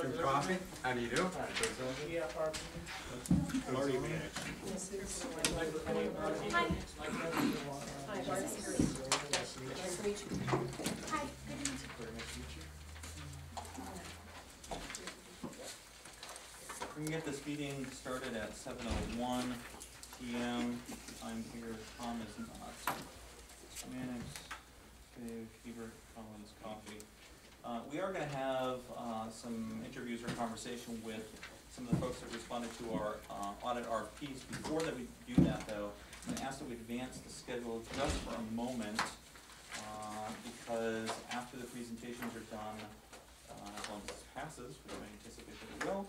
True coffee. How do you do? Marty Max. Hi. Hi, Barb. Nice to meet you. Hi, good to meet you. Very nice to meet you. We can get this meeting started at 7:01 p.m. I'm here, Tom is not. Mannix, Dave, Hebert, Collins, Coffee. We are going to have some interviews or conversation with some of the folks that responded to our audit RFPs. Before that we do that though, I'm going to ask that we advance the schedule just for a moment because after the presentations are done, once this passes, which I anticipate that it will,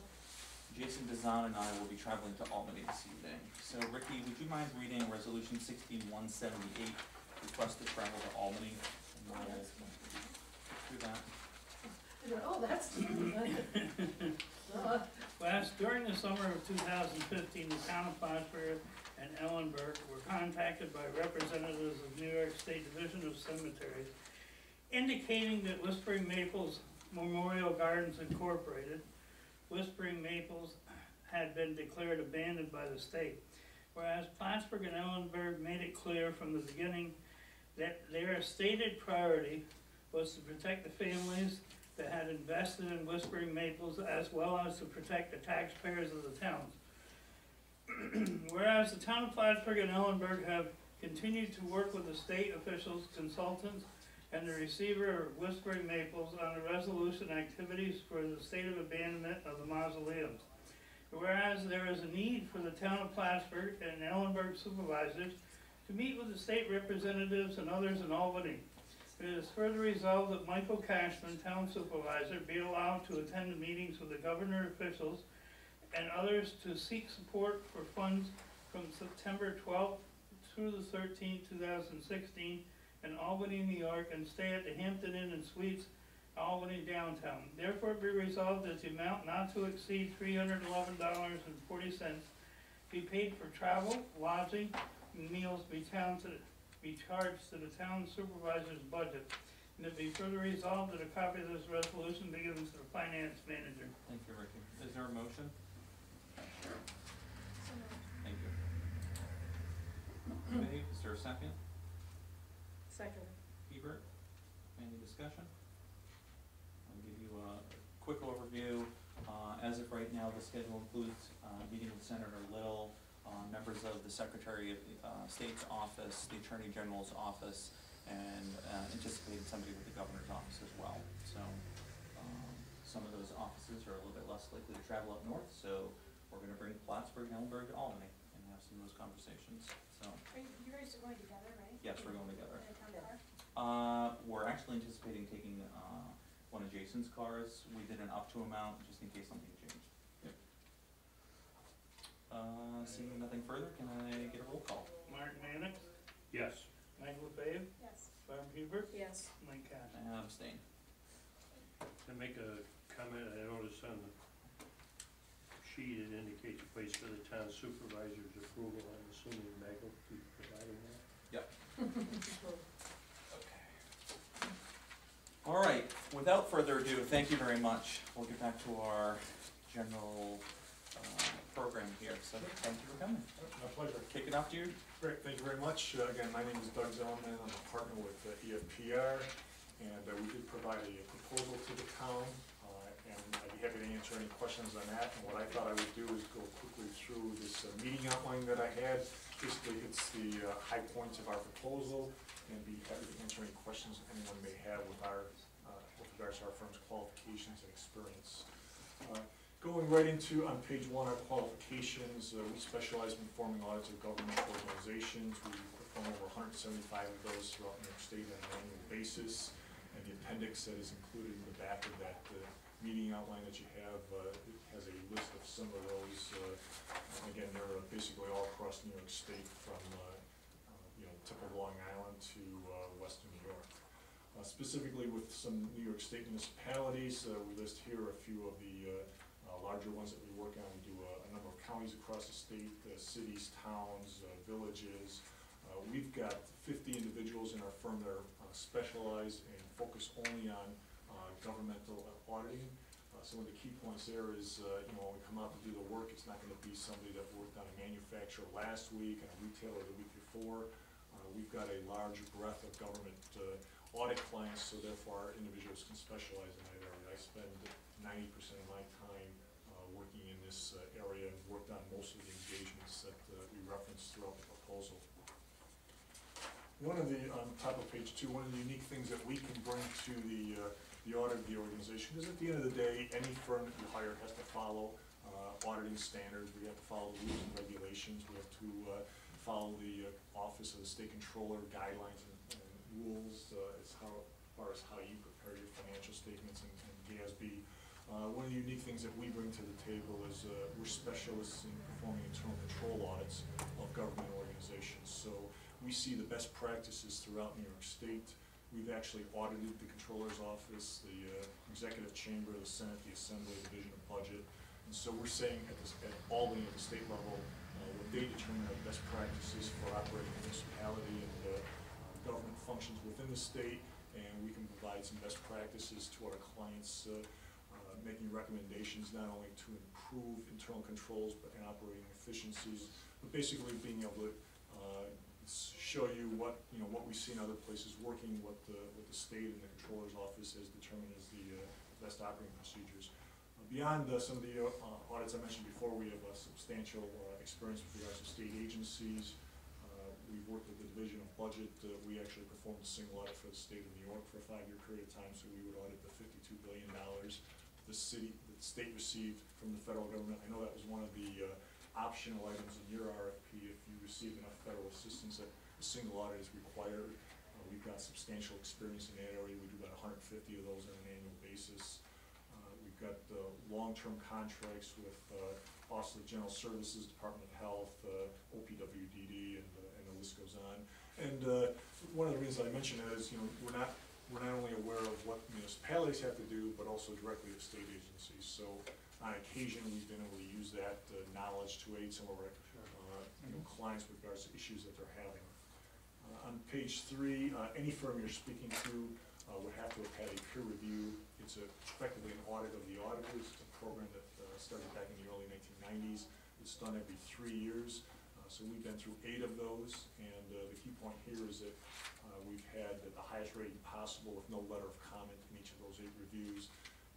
Jason Dazan and I will be traveling to Albany this evening. So Ricky, would you mind reading Resolution 16178, request to travel to Albany? And we'll do that. Oh, that's During the summer of 2015, the Town of Plattsburgh and Ellenburg were contacted by representatives of New York State Division of Cemeteries, indicating that Whispering Maples Memorial Gardens Incorporated, Whispering Maples, had been declared abandoned by the state, whereas Plattsburgh and Ellenburg made it clear from the beginning that their stated priority was to protect the families that had invested in Whispering Maples, as well as to protect the taxpayers of the towns. Whereas the Town of Plattsburgh and Ellenburg have continued to work with the state officials, consultants, and the receiver of Whispering Maples on the resolution activities for the state of abandonment of the mausoleums. Whereas there is a need for the Town of Plattsburgh and Ellenburg supervisors to meet with the state representatives and others in Albany. It is further resolved that Michael Cashman, Town Supervisor, be allowed to attend the meetings with the governor officials and others to seek support for funds from September 12th through the 13th, 2016 in Albany, New York, and stay at the Hampton Inn and Suites, Albany downtown. Therefore be resolved that the amount not to exceed $311.40 be paid for travel, lodging, and meals be charged to the town supervisor's budget. And it be further resolved that a copy of this resolution be given to the finance manager. Thank you, Ricky. Is there a motion? Thank you. Dave, is there a second? Second. Hebert, any discussion? I'll give you a quick overview. As of right now, the schedule includes meeting with Senator Little, members of the Secretary of the State's office, the Attorney General's office, and anticipating somebody with the Governor's office as well. So some of those offices are a little bit less likely to travel up north, so we're going to bring Plattsburgh, Ellenburg to Albany and have some of those conversations. So You guys are going together, right? yes, we're going together. Yeah. We're actually anticipating taking one of Jason's cars. We did an up to amount just in case something changed. Yep. Seeing nothing further, can I get a roll call? Mark Mannix, Yes. Mike LeFave, Yes. Barb Hebert, Yes. Mike Cash. And abstain. Can I make a comment? I noticed on the sheet it indicates a place for the town supervisor's approval. I'm assuming Meg will be providing that. Yep. Okay. All right, without further ado, thank you very much. We'll get back to our general program here. So thank you for coming. My pleasure. Kick it off to you. Great, thank you very much. Again, my name is Doug Zellman. I'm a partner with EFPR, and we did provide a proposal to the town, and I'd be happy to answer any questions on that. And what I thought I would do is go quickly through this meeting outline that I had. Basically, it's the high points of our proposal, and be happy to answer any questions anyone may have with regards to our firm's qualifications and experience. Going right into, on page 1, our qualifications, we specialize in performing audits of government organizations. We perform over 175 of those throughout New York State on an annual basis. And the appendix that is included in the back of that meeting outline that you have, it has a list of some of those. Again, they're basically all across New York State from tip of Long Island to western New York. Specifically with some New York State municipalities, we list here a few of the larger ones that we work on. We do a number of counties across the state, cities, towns, villages. We've got 50 individuals in our firm that are specialized and focus only on governmental auditing. some of the key points there is, when we come out to do the work, it's not gonna be somebody that worked on a manufacturer last week and a retailer the week before. We've got a large breadth of government audit clients, so therefore our individuals can specialize in that area. I spend 90% of my time working in this area and worked on most of the engagements that we referenced throughout the proposal. One of the, on top of page 2, one of the unique things that we can bring to the audit of the organization is at the end of the day, any firm that you hire has to follow auditing standards. We have to follow the rules and regulations. We have to follow the Office of the State Controller guidelines and rules as far as how you prepare your financial statements and GASB. One of the unique things that we bring to the table is we're specialists in performing internal control audits of government organizations. So we see the best practices throughout New York State. We've actually audited the Controller's Office, the Executive Chamber, the Senate, the Assembly, Division of Budget. And so we're saying at Albany, at the state level, what they determine are best practices for operating a municipality and government functions within the state, and we can provide some best practices to our clients, making recommendations not only to improve internal controls but in operating efficiencies, but basically being able to show you what we see in other places working, what the state and the Controller's Office has determined as the best operating procedures. Beyond some of the audits I mentioned before, we have substantial experience with regards to state agencies. We've worked with the Division of Budget. We actually performed a single audit for the state of New York for a 5-year period of time, so we would audit the $52 billion the state received from the federal government. I know that was one of the optional items in your RFP. If you receive enough federal assistance that a single audit is required. We've got substantial experience in that area. We do about 150 of those on an annual basis. We've got long-term contracts with Office of General Services, Department of Health, OPWDD, and the list goes on. And one of the reasons I mention that is, we're not only aware of what municipalities have to do, but also directly with state agencies. So on occasion, we've been able to use that knowledge to aid some of our clients with regards to issues that they're having. On page 3, any firm you're speaking to would have to have had a peer review. It's effectively an audit of the auditors. It's a program that started back in the early 1990s. It's done every 3 years. So we've been through 8 of those, and the key point here is that we've had the highest rating possible with no letter of comment in each of those 8 reviews.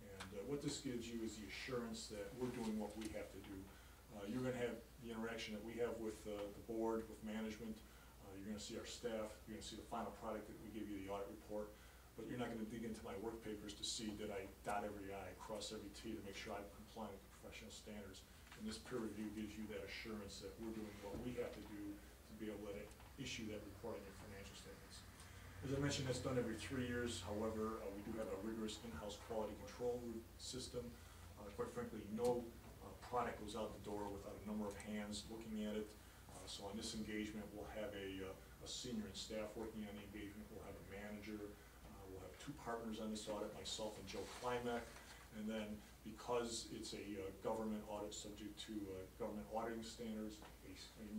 And what this gives you is the assurance that we're doing what we have to do. You're going to have the interaction that we have with the board, with management. You're going to see our staff. You're going to see the final product that we give you, the audit report. But you're not going to dig into my work papers to see that I dot every I, cross every T to make sure I'm complying with the professional standards. And this peer review gives you that assurance that we're doing what we have to do to be able to issue that report on your financial statements. As I mentioned, that's done every 3 years. However, we do have a rigorous in-house quality control system. Quite frankly, no product goes out the door without a number of hands looking at it. So on this engagement, we'll have a senior and staff working on the engagement. We'll have a manager. We'll have 2 partners on this audit, myself and Joe Klimek. And then because it's a government audit subject to government auditing standards,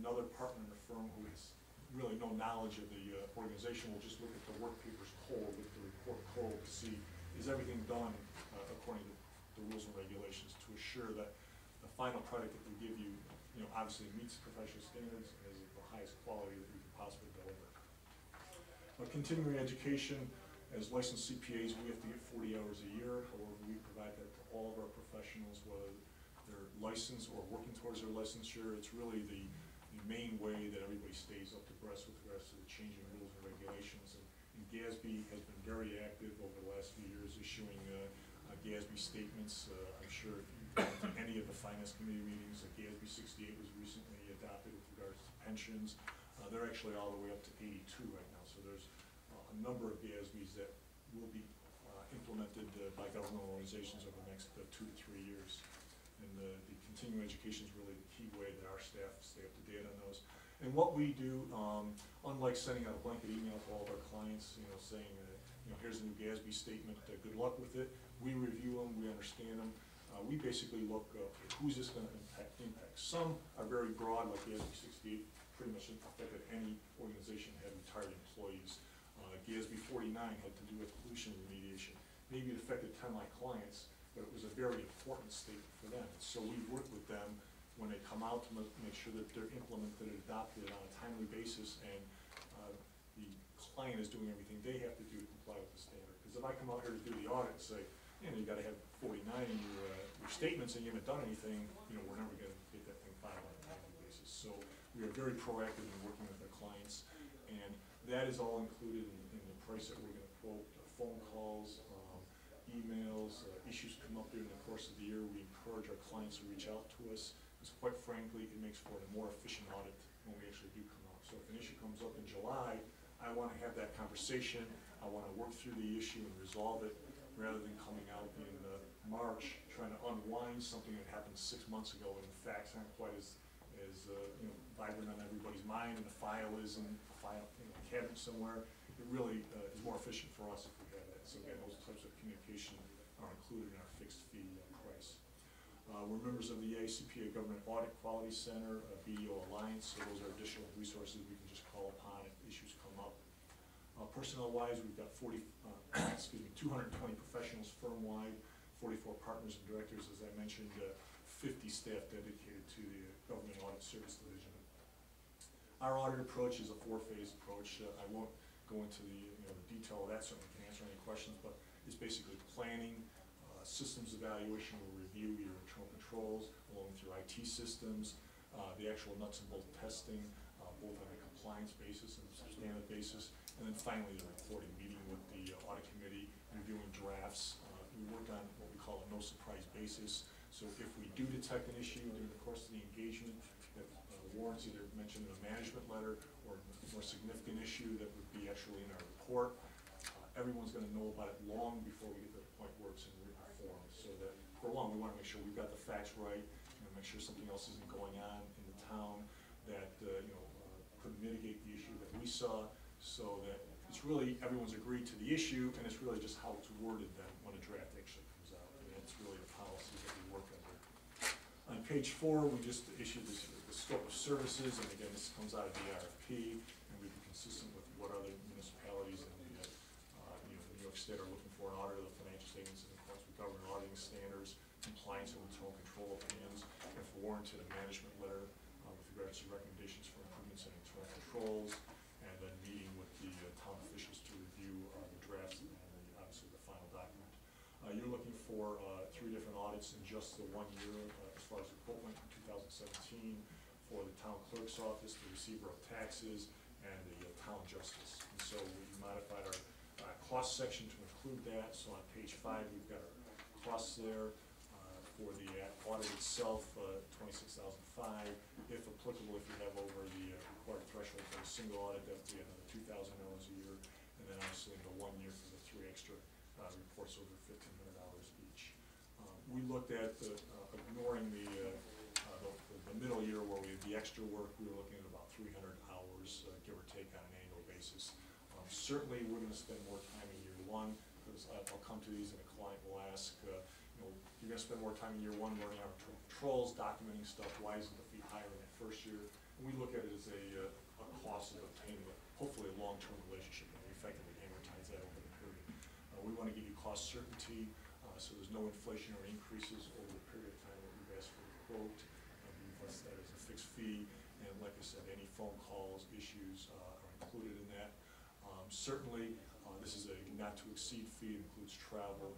another partner in the firm who has really no knowledge of the organization will just look at the work papers cold, look at the report cold to see is everything done according to the rules and regulations to assure that the final product that we give you, obviously meets professional standards and is the highest quality that we could possibly deliver. Continuing education, as licensed CPAs, we have to get 40 hours a year. However, we provide that to all of our professionals, whether they're licensed or working towards their licensure. It's really the main way that everybody stays up to breast with regards to the changing rules and regulations. And GASB has been very active over the last few years, issuing GASB statements. I'm sure if you've gone to any of the finance committee meetings, GASB 68 was recently adopted with regards to pensions. They're actually all the way up to 82 right now. So there's a number of GASBs that will be implemented by government organizations over the next 2 to 3 years. And the continuing education is really the key way that our staff stay up to date on those. And what we do, unlike sending out a blanket email to all of our clients, saying, here's a new GASB statement, good luck with it. We review them, we understand them. We basically look, who's this going to impact? Some are very broad, like GASB 68, pretty much affected any organization that had retired employees. GASB 49 had to do with pollution remediation. Maybe it affected 10 of my clients, but but it was a very important statement for them. So we work with them when they come out to make sure that they're implemented and adopted on a timely basis, and the client is doing everything they have to do to comply with the standard. Because if I come out here to do the audit and say, you gotta have 49 in your statements and you haven't done anything, we're never gonna get that thing filed on a timely basis. So we are very proactive in working with our clients, and that is all included in the price that we're gonna quote. Phone calls, emails, issues come up during the course of the year. We encourage our clients to reach out to us, because quite frankly, it makes for a more efficient audit when we actually do come out. So if an issue comes up in July, I wanna have that conversation, I wanna work through the issue and resolve it, rather than coming out in March, trying to unwind something that happened 6 months ago, and the facts aren't quite as vibrant on everybody's mind, and the file is in a file, cabinet somewhere. It really is more efficient for us if we have that. So again, those types of communication are included in our fixed fee price. We're members of the ACPA Government Audit Quality Center, BDO Alliance, so those are additional resources we can just call upon if issues come up. Personnel-wise, we've got 220 professionals firm-wide, 44 partners and directors, as I mentioned, 50 staff dedicated to the Government Audit Service Division. Our audit approach is a 4-phase approach. I won't go into the detail of that, so I can answer any questions, but it's basically planning, systems evaluation, we'll review your internal controls along with your IT systems, the actual nuts and bolts testing, both on a compliance basis and a substantive basis, and then finally the reporting, meeting with the audit committee, reviewing drafts. We work on what we call a no surprise basis. So if we do detect an issue during the course of the engagement that warrants either mentioned in a management letter or a more significant issue that would be actually in our report, everyone's going to know about it long before we get to the point where it's in written form. So that for one, we want to make sure we've got the facts right, make sure something else isn't going on in the town that could mitigate the issue that we saw, so that it's really everyone's agreed to the issue, and it's really just how it's worded then when a draft actually comes out, and that's really the policies that we work under. On page 4, we just issued the scope of services, and again, this comes out of the RFP, and we've been consistent with what other municipalities in the New York State are looking for: an audit of the financial statements in accordance with government auditing standards, compliance with internal control opinions, and if warranted, a management letter with regards to recommendations for improvements in internal controls, and then meeting with the town officials to review the drafts and obviously the final document. You're looking for 3 different audits in just the 1 year as far as the quote went in 2017 for the town clerk's office, the receiver of taxes, and the town justice. And so we modified our cost section to include that. So on page 5, we've got our costs there. For the audit itself, $26,500. If applicable, if you have over the required threshold for a single audit, that would be another $2,000 a year. And then obviously in the 1 year for the 3 extra reports over $1,500 each. We looked at ignoring the middle year where we had the extra work. We were looking at about 300 hours, give or take, on an annual basis. Certainly, we're going to spend more time in year 1, because I'll come to these and a client will ask, you're going to spend more time in year 1 learning our controls, documenting stuff. Why isn't the fee higher in that first year? And we look at it as a cost of obtaining hopefully a long-term relationship, and we effectively amortize that over the period. We want to give you cost certainty, so there's no inflation or increases over the period of time that we've asked for the quote. We've listed that as a fixed fee, and like I said, any phone calls, issues are included in that. Certainly, this is a not-to-exceed fee. It includes travel,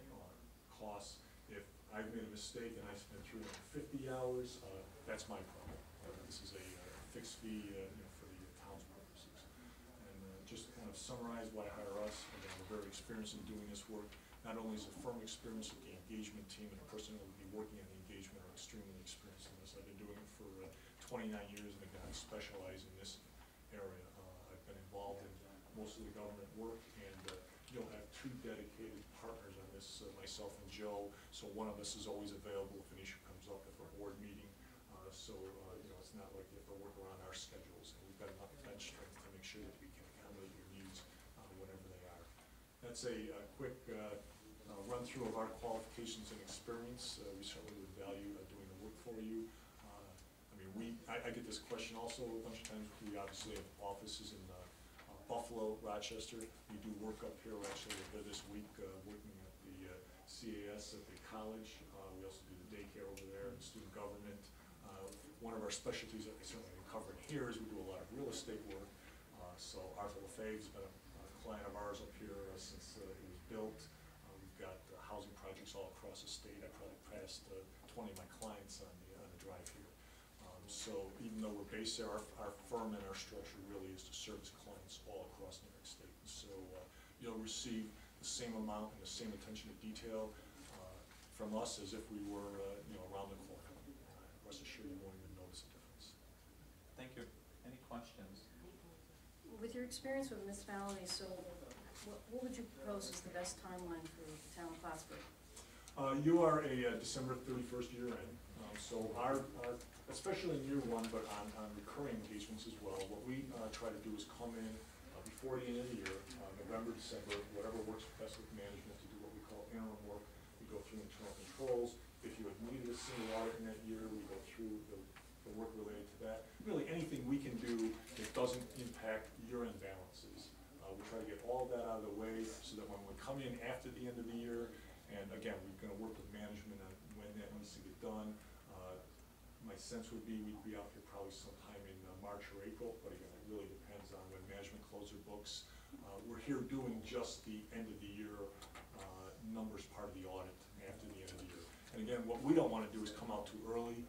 costs. If I've made a mistake and I spend 350 hours, that's my problem. This is a fixed fee for the town's purposes. And just to kind of summarize why hire us, again, we're very experienced in doing this work. Not only is the firm experienced, but the engagement team and the person that will be working on the engagement are extremely experienced in this. I've been doing it for 29 years, and again, I specialize in this area. I've been involved in most of the government work, and you'll have 2 dedicated partners on this, myself and Joe. So one of us is always available if an issue comes up at a board meeting. It's not like you have to work around our schedules, and we've got enough bench strength to make sure that we can accommodate your needs whatever they are. That's a quick run through of our qualifications and experience. We certainly would value doing the work for you. I get this question also a bunch of times. We obviously have offices in Buffalo, Rochester. We do work up here. We're actually there this week working at the CAS at the college. We also do the daycare over there and student government. One of our specialties that we certainly cover here is we do a lot of real estate work. So Arthur LaFave's been a client of ours up here since it was built. We've got housing projects all across the state. I probably passed 20 of my clients on the drive here. So even though we're based there, our firm and our structure really is to service clients all across New York State. So you'll receive the same amount and the same attention to detail from us as if we were around the corner. Rest assured you won't even notice a difference. Thank you. Any questions? With your experience with municipalities, so what would you propose is the best timeline for the town of Plattsburgh? You are a December 31st year end. So our especially in year one, but on recurring engagements as well, what we try to do is come in before the end of the year, November, December, whatever works best with management, to do what we call interim work. We go through internal controls. If you have needed a single audit in that year, we go through the work related to that. Really anything we can do that doesn't impact year-end balances. We try to get all of that out of the way so that when we come in after the end of the year, and again, we're going to work with management on when that needs to get done. My sense would be we'd be out here probably sometime in March or April, but again, it really depends on when management closes their books. We're here doing just the end of the year numbers part of the audit after the end of the year. And again, what we don't want to do is come out too early.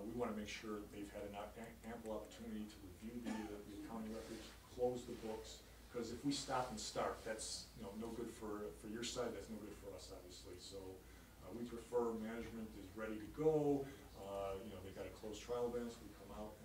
We want to make sure they've had an ample opportunity to review the accounting records, close the books, because if we stop and start, that's no good for your side, that's no good for us, obviously. So we prefer management is ready to go. They've got a closed trial balance. We come out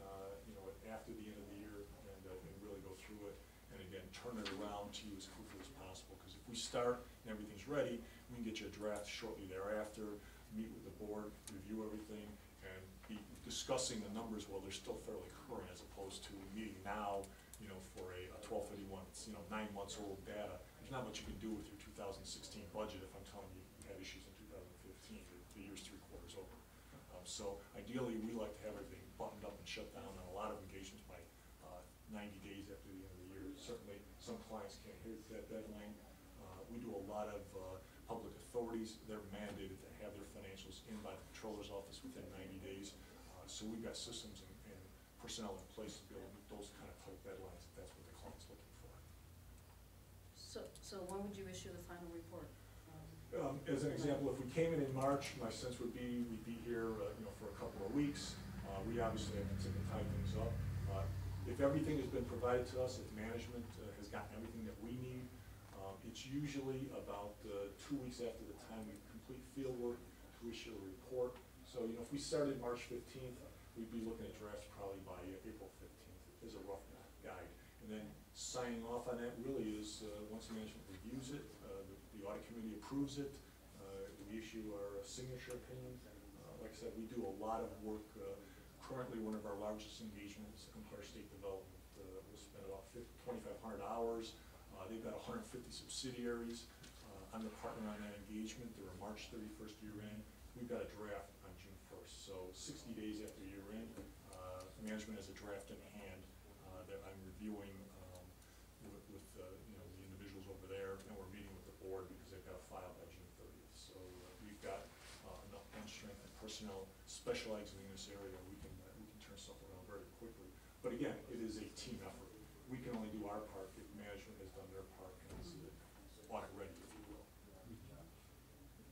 after the end of the year and really go through it, and again, turn it around to you as quickly as possible, because if we start and everything's ready, we can get you a draft shortly thereafter, meet with the board, review everything, and be discussing the numbers while they're still fairly current, as opposed to meeting now, for a 12/31, it's 9 months old data. There's not much you can do with your 2016 budget if I'm telling you you had issues in 2015. The year's 3/4 over. So ideally, we like to have everything buttoned up and shut down on a lot of engagements by 90 days after the end of the year. Certainly, some clients can't hit that deadline. We do a lot of public authorities. They're mandated to have their financials in by the controller's office within 90 days. So we've got systems and personnel in place to be able to meet those kind of tight deadlines if that's what the client's looking for. So when would you issue the final report? As an example, if we came in March, my sense would be we'd be here for a couple of weeks. We obviously have to tie things up. If everything has been provided to us, if management has gotten everything that we need, it's usually about 2 weeks after the time we complete field work to issue a report. So if we started March 15th, we'd be looking at drafts probably by April 15th as a rough guide. And then signing off on that really is once management reviews it, the audit committee approves it, we issue our signature opinion. Like I said, we do a lot of work. Currently, one of our largest engagements, Empire State Development, we'll spend about 2,500 hours. They've got 150 subsidiaries. I'm the partner on that engagement. They're a March 31st year end. We've got a draft on June 1st. So 60 days after year end, management has a draft in hand that I'm reviewing with the individuals over there, and we're meeting with the board because they've got to file by June 30th. So we've got enough bench strength and personnel specializing in this area. We can turn stuff around very quickly. But again, it is a team effort. We can only do our part if management has done their part and is audit ready, if you will.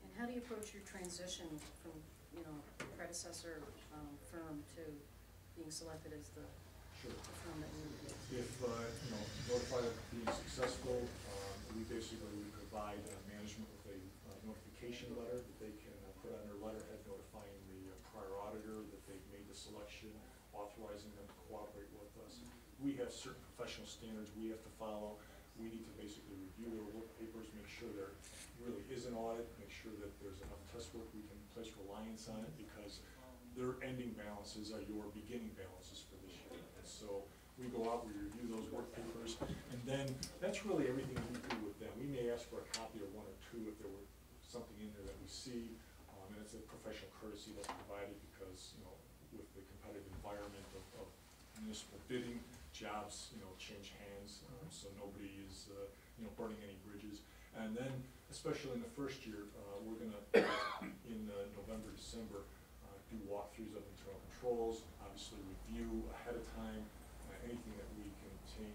And how do you approach your transition from predecessor firm to being selected as the firm that you would be? If notified of being successful, we basically provide management with a notification letter that they can put on their letterhead notifying the prior auditor that they've made the selection, authorizing them to cooperate with us. We have certain professional standards we have to follow. We need to basically review their work papers, make sure there really is an audit, make sure that there's enough test work we can place reliance on it, because their ending balances are your beginning balances for this year. And so we go out, we review those work papers, and then that's really everything we do with them. We may ask for a copy or one or two if there were something in there that we see, and it's a professional courtesy that's provided because, with the competitive environment of municipal bidding, jobs, change hands, so nobody is, burning any bridges. And then, especially in the first year, we're going to, in walkthroughs of internal controls, obviously review ahead of time, anything that we contain,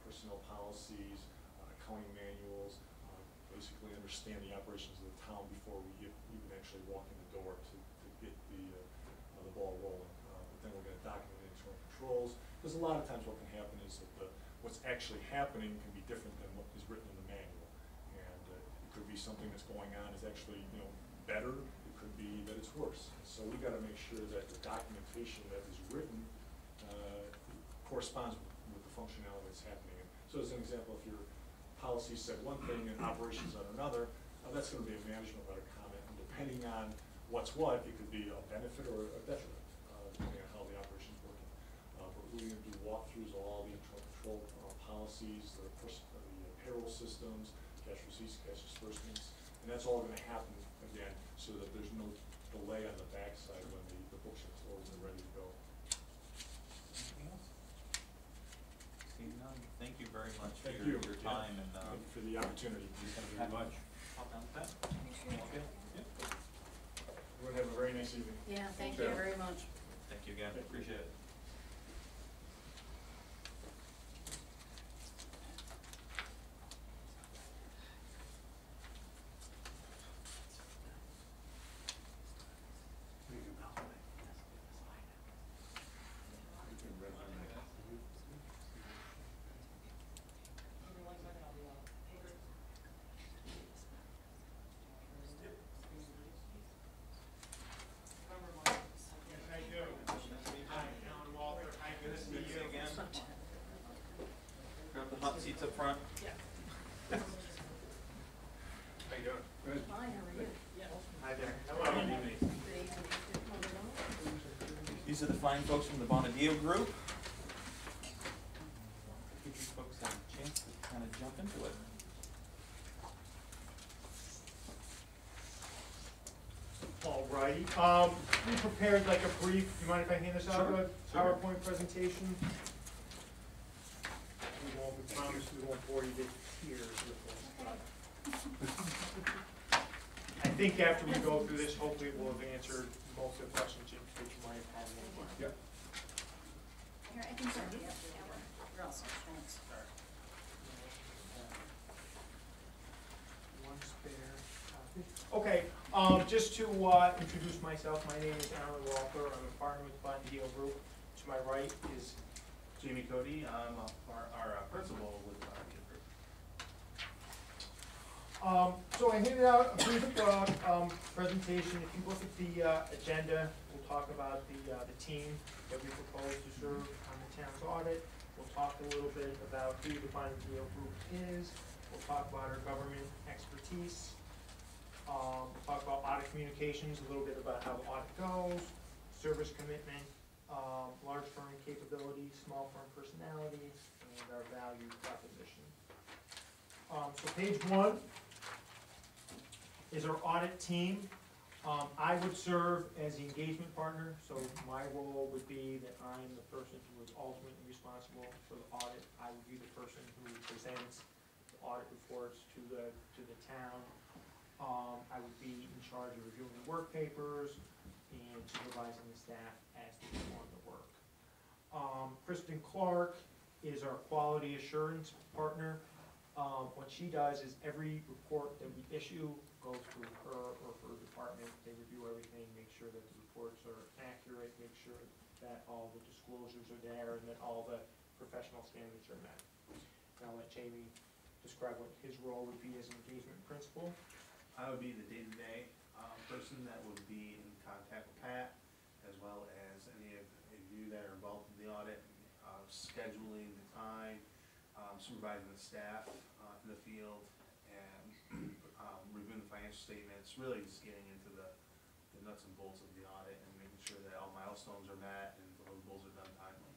personnel policies, accounting manuals, basically understand the operations of the town before we even actually walk in the door to get the ball rolling. But then we're gonna document the internal controls, because a lot of times what can happen is that what's actually happening can be different than what is written in the manual. And it could be something that's going on is actually, better, it could be that it's worse. So we gotta make sure that the documentation that is written corresponds with the functionality that's happening. So as an example, if your policy said one thing and operations on another, that's gonna be a management letter comment, and depending on what's what, it could be a benefit or a detriment, depending on how the operation's working. But we're gonna do walkthroughs of all the internal control policies, the payroll systems, cash receipts, cash disbursements, and that's all gonna happen again, so that there's no delay on the backside when the books are closed and ready to go. Anything else? Seeing none, thank you very much for Thank your you. time and, Thank you for the opportunity. Thank you very much. hop down with that. Okay. Yep. Everyone have a very nice evening. Yeah, thank you very much. Thank you again, Thank you. appreciate it. Grab the hot seats up front. How you doing? Good. Hi, how are you? Hi there. Good evening. Good evening. These are the fine folks from the Bonadio Group. Give you folks a chance to kind of jump into it. Alrighty, we prepared like a brief, you mind if I hand this out, Sure, a sure. PowerPoint presentation? We promise we won't bore you to tears with this, but I think after we go through this, hopefully we'll have answered most of the questions that you might have had. Yep. Here, I can send you. You're all set, thanks. One spare copy. Okay, just to introduce myself, my name is Alan Walker, I'm a partner with Bonadio Group. To my right is Jamie Cody, I'm our principal with our group. So I handed out a brief presentation. If you look at the agenda, we'll talk about the team that we propose to serve on the town's audit. We'll talk a little bit about who the Bonadio Group is. We'll talk about our government expertise. We'll talk about audit communications, a little bit about how the audit goes, service commitment, large firm capabilities, small firm personalities, and our value proposition. So page 1 is our audit team. I would serve as the engagement partner, so my role would be that I'm the person who is ultimately responsible for the audit. I would be the person who presents the audit reports to the town. I would be in charge of reviewing the work papers and supervising the staff as they perform the work. Kristen Clark is our quality assurance partner. What she does is every report that we issue goes through her or her department. They review everything, make sure that the reports are accurate, make sure that all the disclosures are there, and that all the professional standards are met. And I'll let Jamie describe what his role would be as an engagement principal. I would be the day-to-day person that would be in contact with Pat, as well as any of you that are involved in the audit, scheduling the time, supervising the staff in the field, and reviewing the financial statements, really just getting into the nuts and bolts of the audit and making sure that all milestones are met and deliverables are done timely.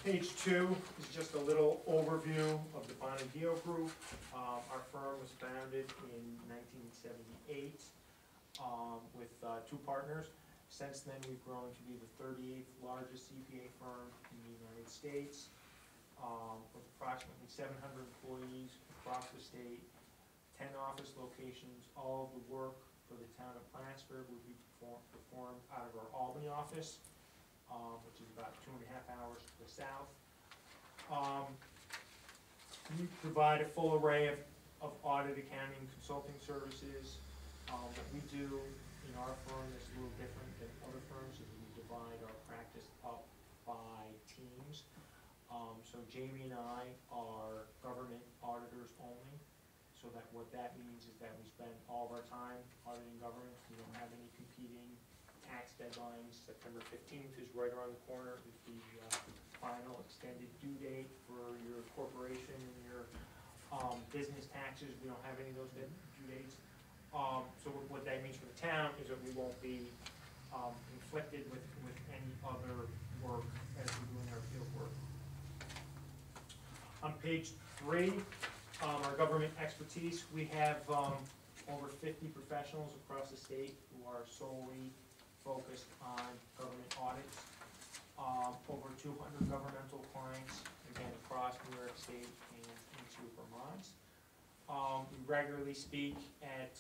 Page 2 is just a little overview of the Bonadio Group. Our firm was founded in 1978 with 2 partners. Since then, we've grown to be the 38th largest CPA firm in the United States, with approximately 700 employees across the state, 10 office locations. All of the work for the town of Plattsburgh would be performed out of our Albany office, which is about 2.5 hours to the south. We provide a full array of audit, accounting, consulting services. What we do in our firm is a little different than other firms, is we divide our practice up by teams. So Jamie and I are government auditors only, so that what that means is that we spend all of our time auditing government. We don't have any competing tax deadlines. September 15th is right around the corner, is the final extended due date for your corporation and your business taxes. We don't have any of those due dates. So what that means for the town is that we won't be conflicted with any other work as we're doing our field work. On page 3, our government expertise, we have over 50 professionals across the state who are solely focused on government audits. Over 200 governmental clients, again, across New York State and into Vermont. We regularly speak at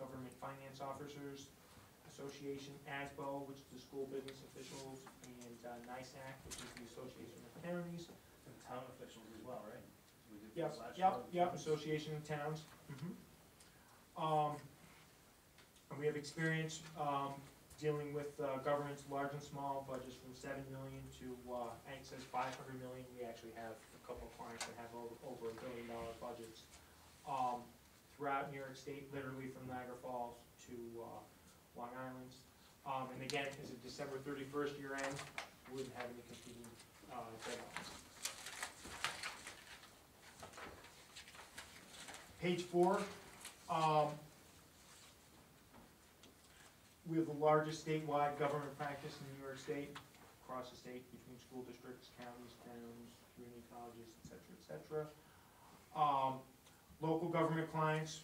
Government Finance Officers Association, ASBO, which is the School Business Officials, and NISAC, which is the Association of Counties. And town officials as well, right? We did Yep, this last yep, year. yep, Association of Towns. And we have experience dealing with governments large and small, budgets from $7 million to, it says $500 million. We actually have a couple of clients that have over $1 billion budgets throughout New York State, literally from Niagara Falls to Long Island. And again, as of December 31st year end, we wouldn't have any competing deadlines. Page 4. We have the largest statewide government practice in New York State, across the state, between school districts, counties, towns, community colleges, et cetera, et cetera. Local government clients,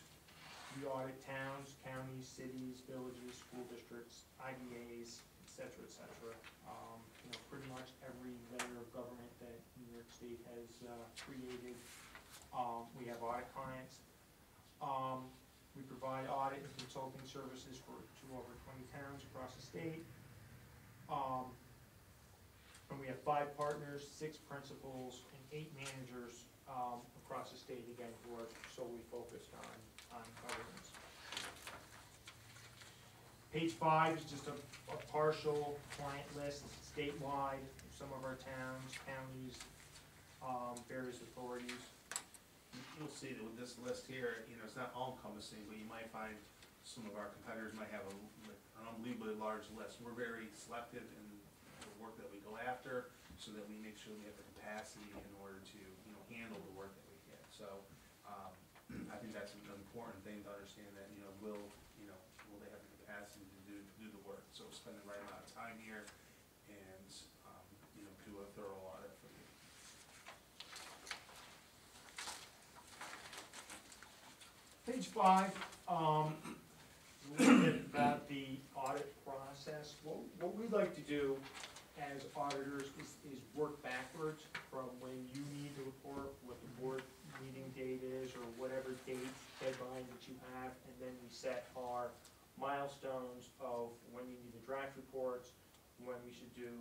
we audit towns, counties, cities, villages, school districts, IDAs, et cetera, et cetera. You know, pretty much every layer of government that New York State has created, we have audit clients. We provide audit and consulting services to over 20 towns across the state. And we have 5 partners, 6 principals, and 8 managers across the state, again, who are solely focused on governance. Page 5 is just a partial client list statewide of some of our towns, counties, various authorities. You'll see that with this list here, you know, it's not all encompassing, but you might find some of our competitors might have an unbelievably large list. We're very selective in the work that we go after, so that we make sure we have the capacity in order to, you know, handle the work that we get. So, I think that's an important thing to understand, that, you know, will they have the capacity to do the work? So spend the right amount of time here and, you know, do a thorough audit for you. Page 5, a little bit about the audit process. What we'd like to do as auditors is work backwards from when you need to report, what the board meeting date is, or whatever date, deadline that you have, and then we set our milestones of when you need to draft reports, when we should do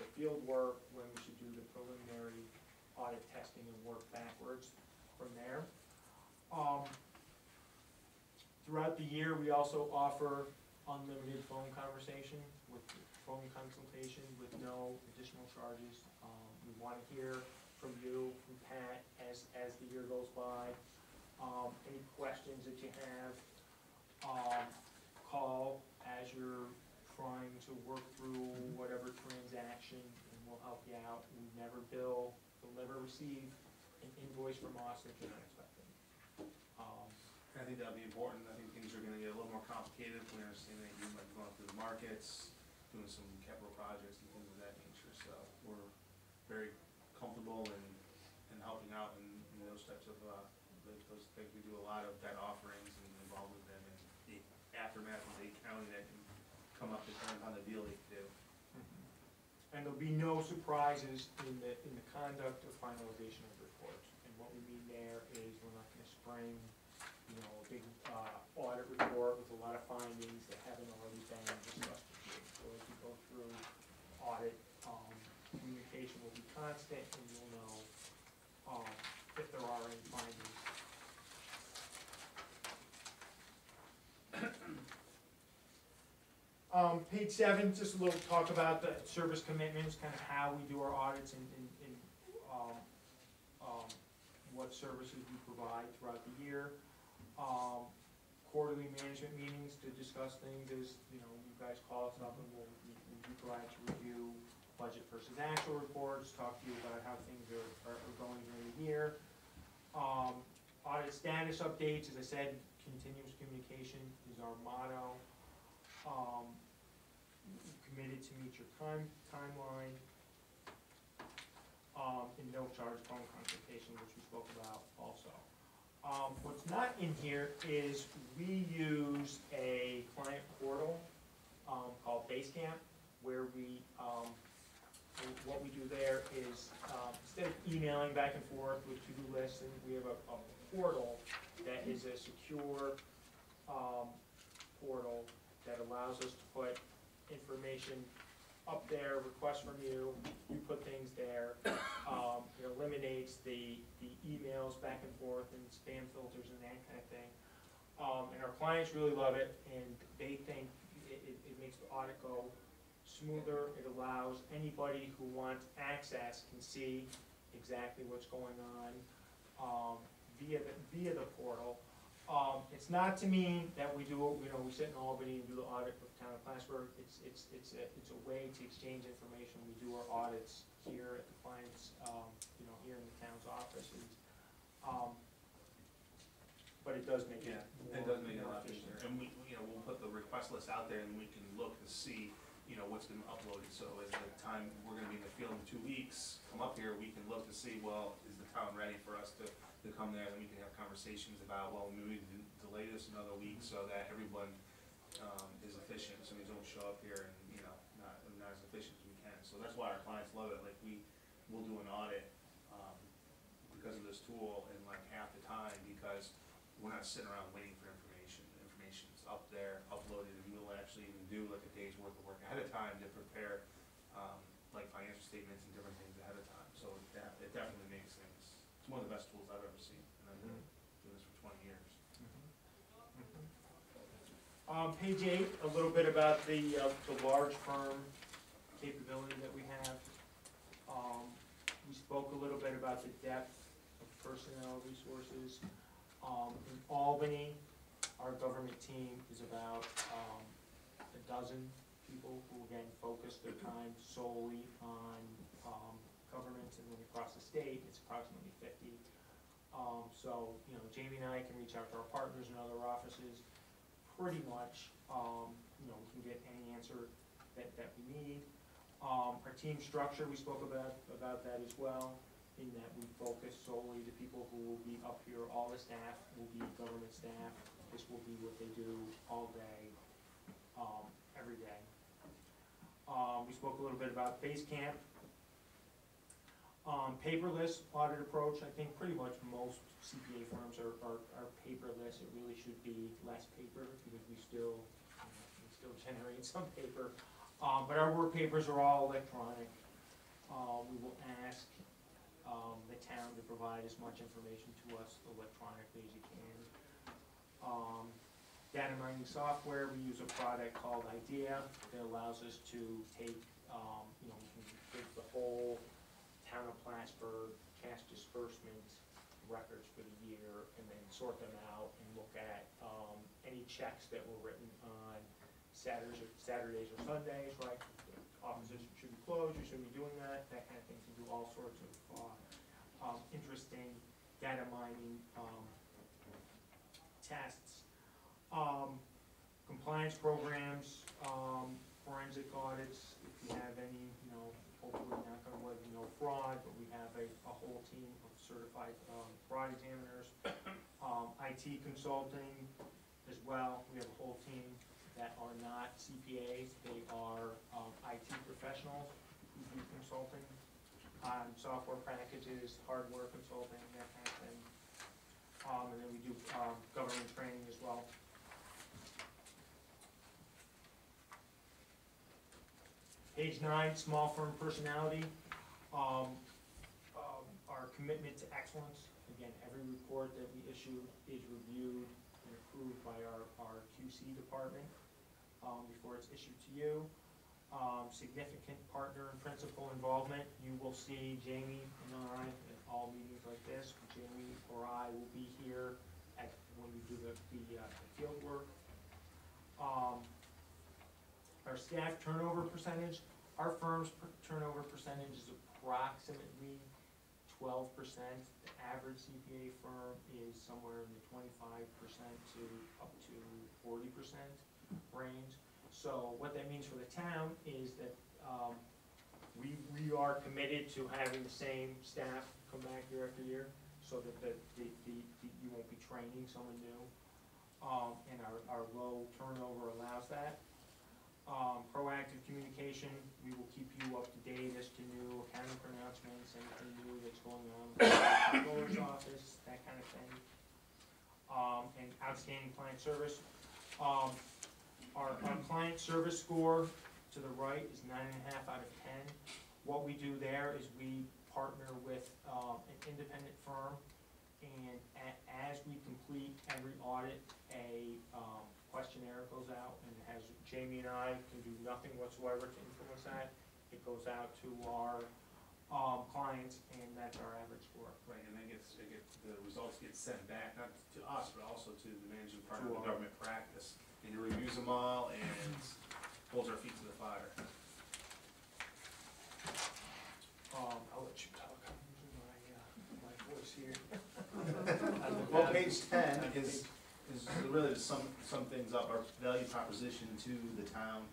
the field work, when we should do the preliminary audit testing, and work backwards from there. Throughout the year, we also offer unlimited phone consultation with no additional charges. We want to hear from you, from Pat, as the year goes by. Any questions that you have, call as you're trying to work through whatever transaction, and we'll help you out. We never bill, you'll never receive an invoice from us that you're not expecting. I think that'll be important. I think things are gonna get a little more complicated. We understand that you might be going through the markets, doing some capital projects and things of that nature. So we're very comfortable in helping out in those types of, those things. We do a lot of debt offerings and involved with them, and the aftermath of the accounting that can come up depending on the deal they do. And there'll be no surprises in the conduct or finalization of reports. And what we mean there is we're not gonna spring findings that haven't already been discussed with you. So as we go through audit, communication will be constant, and you'll know, if there are any findings. Page 7, just a little talk about the service commitments, kind of how we do our audits and what services we provide throughout the year. Quarterly management meetings to discuss things as, you guys call us up and we'll be glad to review budget versus actual reports, talk to you about how things are going during the year. Audit status updates, as I said, continuous communication is our motto. Committed to meet your timeline. And no charge phone consultation, which we spoke about also. What's not in here is we use a client portal called Basecamp, where we, what we do there is, instead of emailing back and forth with to-do lists, and we have a portal that is a secure portal that allows us to put information up there, requests from you, you put things there. It eliminates the emails back and forth and spam filters and that kind of thing. And our clients really love it, and they think it makes the audit go smoother. It allows anybody who wants access can see exactly what's going on via the portal. It's not to mean that we do, we sit in Albany and do the audit with Town of Plattsburgh. It's a way to exchange information. We do our audits here at the clients, here in the town's offices. But it does make it It does make it a lot efficient. easier, and we'll put the request list out there, and we can look and see, what's been uploaded, so at the time we're gonna be in the field in 2 weeks, come up here, we can look to see, well, is the town ready for us to come there, and we can have conversations about, well, maybe we can delay this another week so that everyone, is efficient, so we don't show up here and, not as efficient as we can, so that's why our clients love it, like, we'll do an audit, because of this tool in like half the time, because we're not sitting around waiting for information. The information's up there, uploaded, and we'll actually even do like a day's worth of work ahead of time to prepare, like financial statements and different things ahead of time. So it definitely makes things, it's one of the best tools I've ever seen, and I've been doing this for 20 years. Page 8, a little bit about the large firm capability that we have. We spoke a little bit about the depth of personnel resources. In Albany, our government team is about a dozen people who again focus their time solely on government, and then across the state, it's approximately 50. So, Jamie and I can reach out to our partners in other offices pretty much, we can get any answer that we need. Our team structure, we spoke about that as well, in that we focus solely the people who will be up here. All the staff will be government staff. This will be what they do all day, every day. We spoke a little bit about Basecamp. Paperless audit approach. I think pretty much most CPA firms are paperless. It really should be less paper, because we still generate some paper. But our work papers are all electronic. We will ask the town to provide as much information to us electronically as you can. Data mining software, we use a product called IDEA that allows us to take, we can take the whole Town of Plattsburgh cash disbursement records for the year, and then sort them out and look at any checks that were written on Saturdays or Sundays, right? Offices should be closed, you shouldn't be doing that kind of thing. To do all sorts of interesting data mining tests. Compliance programs, forensic audits, if you have any, hopefully not gonna let you know fraud, but we have a whole team of certified fraud examiners. IT consulting as well, we have a whole team that are not CPAs, they are IT professionals who do consulting on software packages, hardware consulting, that kind of thing. And then we do government training as well. Page 9, small firm personality. Our commitment to excellence. Again, every report that we issue is reviewed and approved by our QC department before it's issued to you. Significant partner and principal involvement. You will see Jamie and I at all meetings like this. Jamie or I will be here when we do the field work. Our staff turnover percentage. Our firm's turnover percentage is approximately 12%. The average CPA firm is somewhere in the 25% to up to 40% range. So what that means for the town is that we are committed to having the same staff come back year after year, so that you won't be training someone new. And our low turnover allows that. Proactive communication, we will keep you up to date as to new accounting pronouncements, anything new that's going on with the controller's office, that kind of thing. And outstanding client service. Our client service score to the right is 9.5 out of 10. What we do there is we partner with an independent firm, and as we complete every audit, a questionnaire goes out, and has Jamie and I can do nothing whatsoever to influence that. It goes out to our clients, and that's our average score. Right, and the results get sent back, not to us, but also to the managing partner To of the our- government practice. And he reviews them all and holds our feet to the fire. I'll let you talk, I'm using my voice here. Well, page 10 is really to sum things up, our value proposition to the town.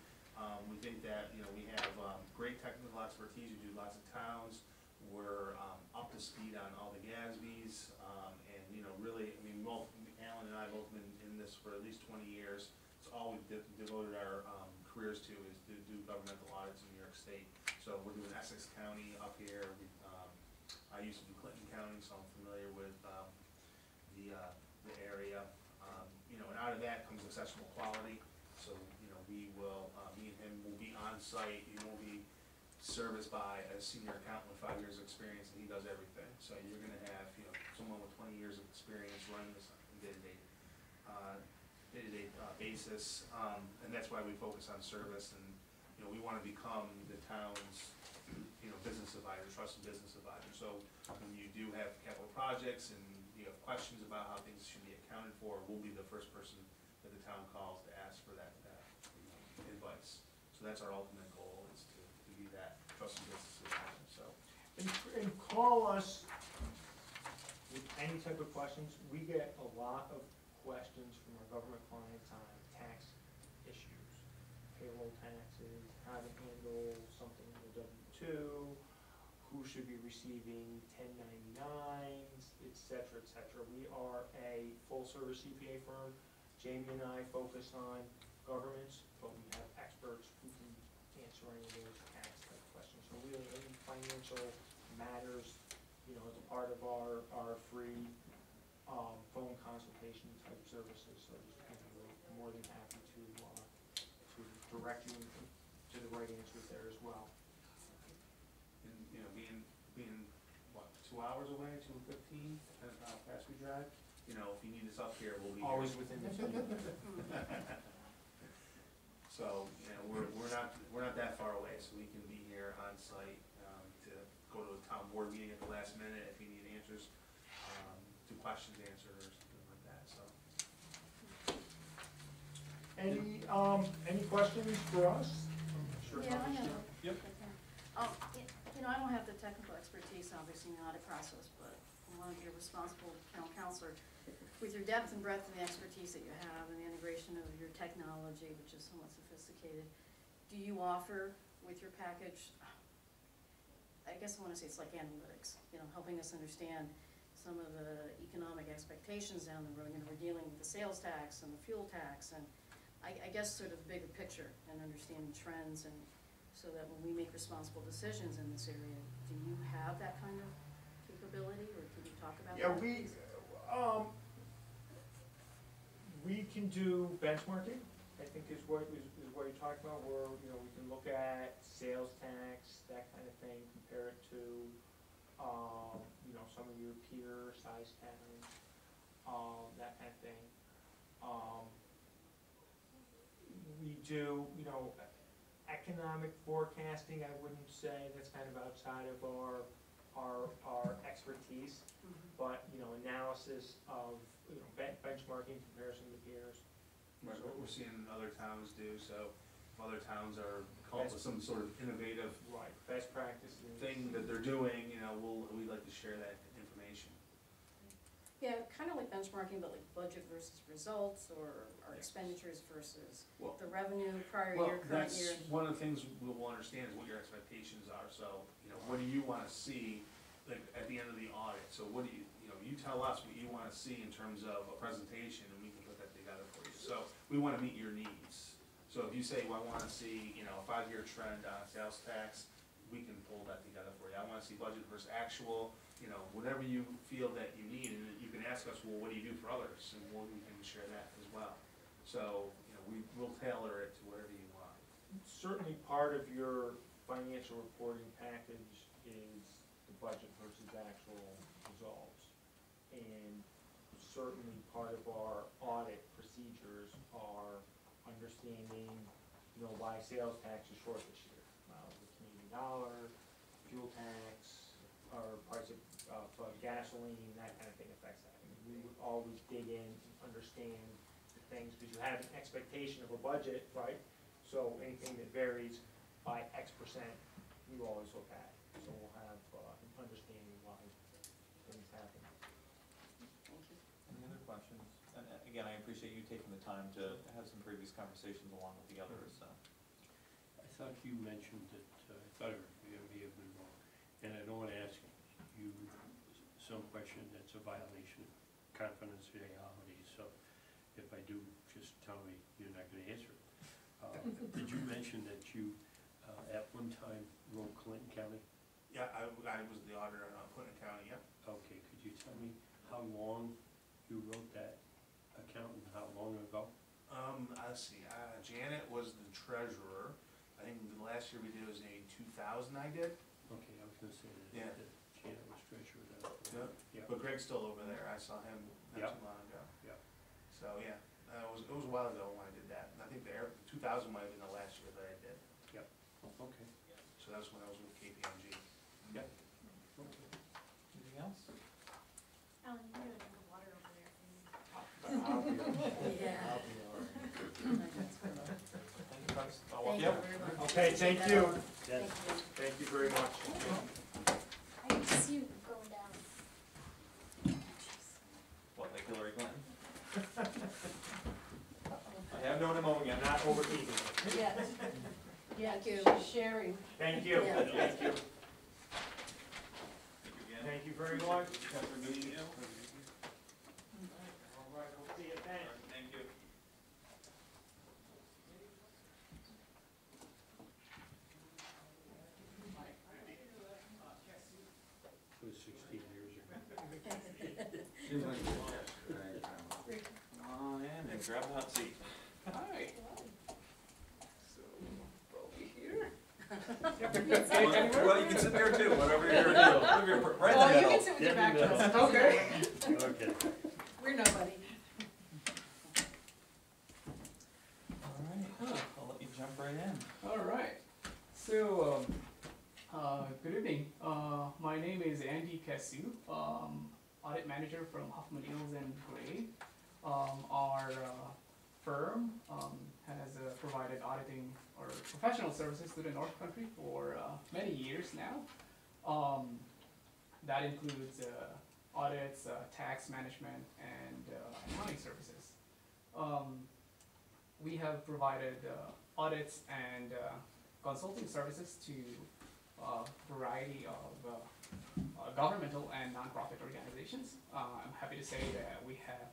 We think that, we have great technical expertise, we do lots of towns, we're up to speed on all the GASBs, and, really, Alan and I both been in this for at least 20 years. It's all we've devoted our careers to is to do governmental audits in New York State. So we're doing Essex County up here. I used to do Clinton County, so I'm familiar with the area. And out of that comes exceptional quality. So, we will, me and him will be on site. He will be serviced by a senior accountant with 5 years of experience, and he does everything. So you're gonna have, someone with 20 years of experience running this on a day-to-day basis. And that's why we focus on service, and, we wanna become the town's, business advisor, trusted business advisor. So when you do have capital projects and you have questions about how things should be accounted for, we'll be the first person that the town calls to ask for that advice. So that's our ultimate goal, is to be that trusted business advisor, so. And call us with any type of questions. We get a lot of questions from our government clients on tax issues, payroll taxes, how to handle something in the W-2, who should be receiving 1099s, et cetera, et cetera. We are a full-service CPA firm. Jamie and I focus on governments, but we have experts who can answer any of those tax type questions. So really, any financial matters, as a part of our free phone consultation type services. So we're more than happy to direct you to the right answers there as well. And, being, what, 2 hours away, 2:15, depending on how fast we drive, if you need us up here, we'll be here. Always within the city. So, we're not that far away, so we can be here on site, to go to a town board meeting at the last minute if you need answers, to questions answered or something like that, so. Any questions for us? I'm sure Yeah, I others have do. a. Yep. I don't have the technical expertise, obviously, in the audit process, but I want to be a responsible town councilor. With your depth and breadth and the expertise that you have and the integration of your technology, which is somewhat sophisticated, do you offer with your package, I guess I want to say it's like analytics, helping us understand some of the economic expectations down the road. We're dealing with the sales tax and the fuel tax, and I guess sort of bigger picture and understanding trends, and so that when we make responsible decisions in this area, do you have that kind of capability, or can you talk about that? Yeah, please? we can do benchmarking. I think is what you're talking about, where, you know, we can look at sales tax, that kind of thing, compare it to, you know, some of your peer-sized towns, that kind of thing. We do, you know, economic forecasting, I wouldn't say that's kind of outside of our expertise, but, you know, analysis of, you know, benchmarking, comparison to peers. Right, what we're seeing other towns do, so if other towns are come up with some sort of innovative Right, best practices. thing that they're doing, you know, we'd like to share that information. Yeah, kind of like benchmarking, but like budget versus results, or Yes. expenditures versus Well, the revenue, prior well, year, current that's year. one of the things we'll understand is what your expectations are, so, you know, what do you wanna see, like, at the end of the audit? So what do you know, you tell us what you wanna see in terms of a presentation, and we can put that together for you. So, we wanna meet your needs. So if you say, well, I wanna see, you know, a 5-year trend on sales tax, we can pull that together for you. I wanna see budget versus actual, you know, whatever you feel that you need, and you can ask us, well, what do you do for others, and we can share that as well. So, you know, we'll tailor it to whatever you want. Certainly part of your financial reporting package is the budget versus actual results. And certainly part of our audit procedures are understanding, you know, why sales tax is short this year. The Canadian dollar, fuel tax, or price of gasoline, that kind of thing affects that. I mean, we would always dig in and understand the things, because you have an expectation of a budget, right? So anything that varies by X%, you always look at. So we'll have an understanding why things happen. Thank you. Any other questions? And again, I appreciate you taking the time to have some previous conversations along with the others, so. I thought you mentioned that, I thought it may have been wrong, and I don't wanna ask you some question that's a violation of confidentiality, so if I do, just tell me you're not gonna answer it. Did you mention that you, at one time, wrote Clinton County? Yeah, I was the auditor in Clinton County, yep. Okay, could you tell me how long you wrote that account and how long ago? Let's see, Janet was the treasurer. I think the last year we did was in 2000 I did. Okay, I was gonna say that, Yeah. that Janet was treasurer then. Yep. Yeah. But Greg's still over there, I saw him not Yep. too long ago. Yep. So, yeah, it was a while ago when I did that. And I think 2000 might have been the last year that I did. Okay. So that's when I was with KPMG. Yep. Okay. Anything else? Alan, you gotta drink of water over there for me. I'll be all right. Yeah. I'll be all right. Thank you, folks. I'll walk Thank you you out. very much. Okay, thank you. Thank you. Thank you very much. I can see you going down. What, like Hillary Clinton? I have known him over again. I'm not overheating. Yes. Thank you. She's sharing. Thank you. Yeah. Thank you. Thank you again. Thank you very much. Pleasure meeting you. All right, we'll see you then. Thank you. It was 16 years ago. Come on in and grab a hot seat. Hi. So, Bobby here. Well, you can sit there too, whatever you're gonna do. Right in the Oh, you middle. can sit with your back to us. Okay. Okay. Okay. We're nobody. All right, I'll let you jump right in. All right. So, good evening. My name is Andy Casu, audit manager from Hoffman Eels and Gray. Our firm has provided auditing or professional services to the North Country for many years now. That includes audits, tax management, and accounting services. We have provided audits and consulting services to a variety of governmental and nonprofit organizations. I'm happy to say that we have,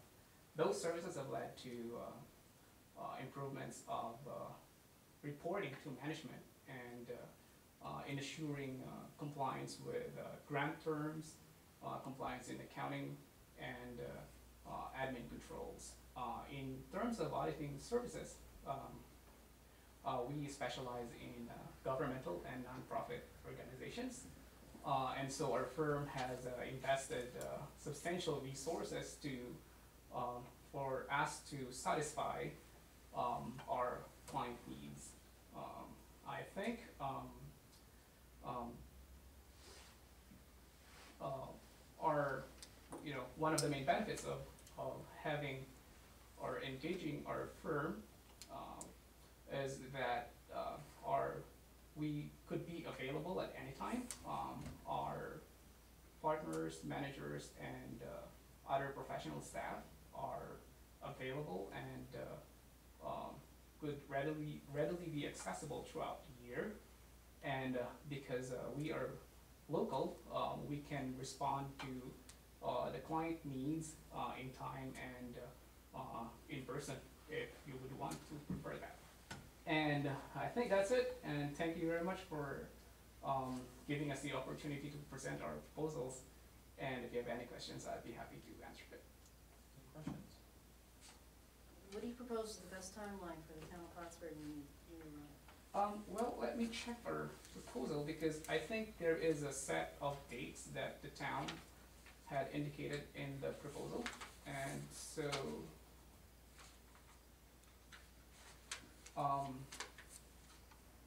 those services have led to improvements of reporting to management and in assuring compliance with grant terms, compliance in accounting, and admin controls. In terms of auditing services, we specialize in governmental and nonprofit organizations. And so our firm has invested substantial resources to for us to satisfy our client needs. I think our, one of the main benefits of having or engaging our firm is that we could be available at any time. Our partners, managers, and other professional staff are available and could readily be accessible throughout the year. And because we are local, we can respond to the client needs in time and in person if you would want to prefer that. And I think that's it, and thank you very much for giving us the opportunity to present our proposals. And if you have any questions, I'd be happy to answer it. Any questions? What do you propose is the best timeline for the town of Plattsburgh when you run it? Well, let me check our proposal, because I think there is a set of dates that the town had indicated in the proposal, and so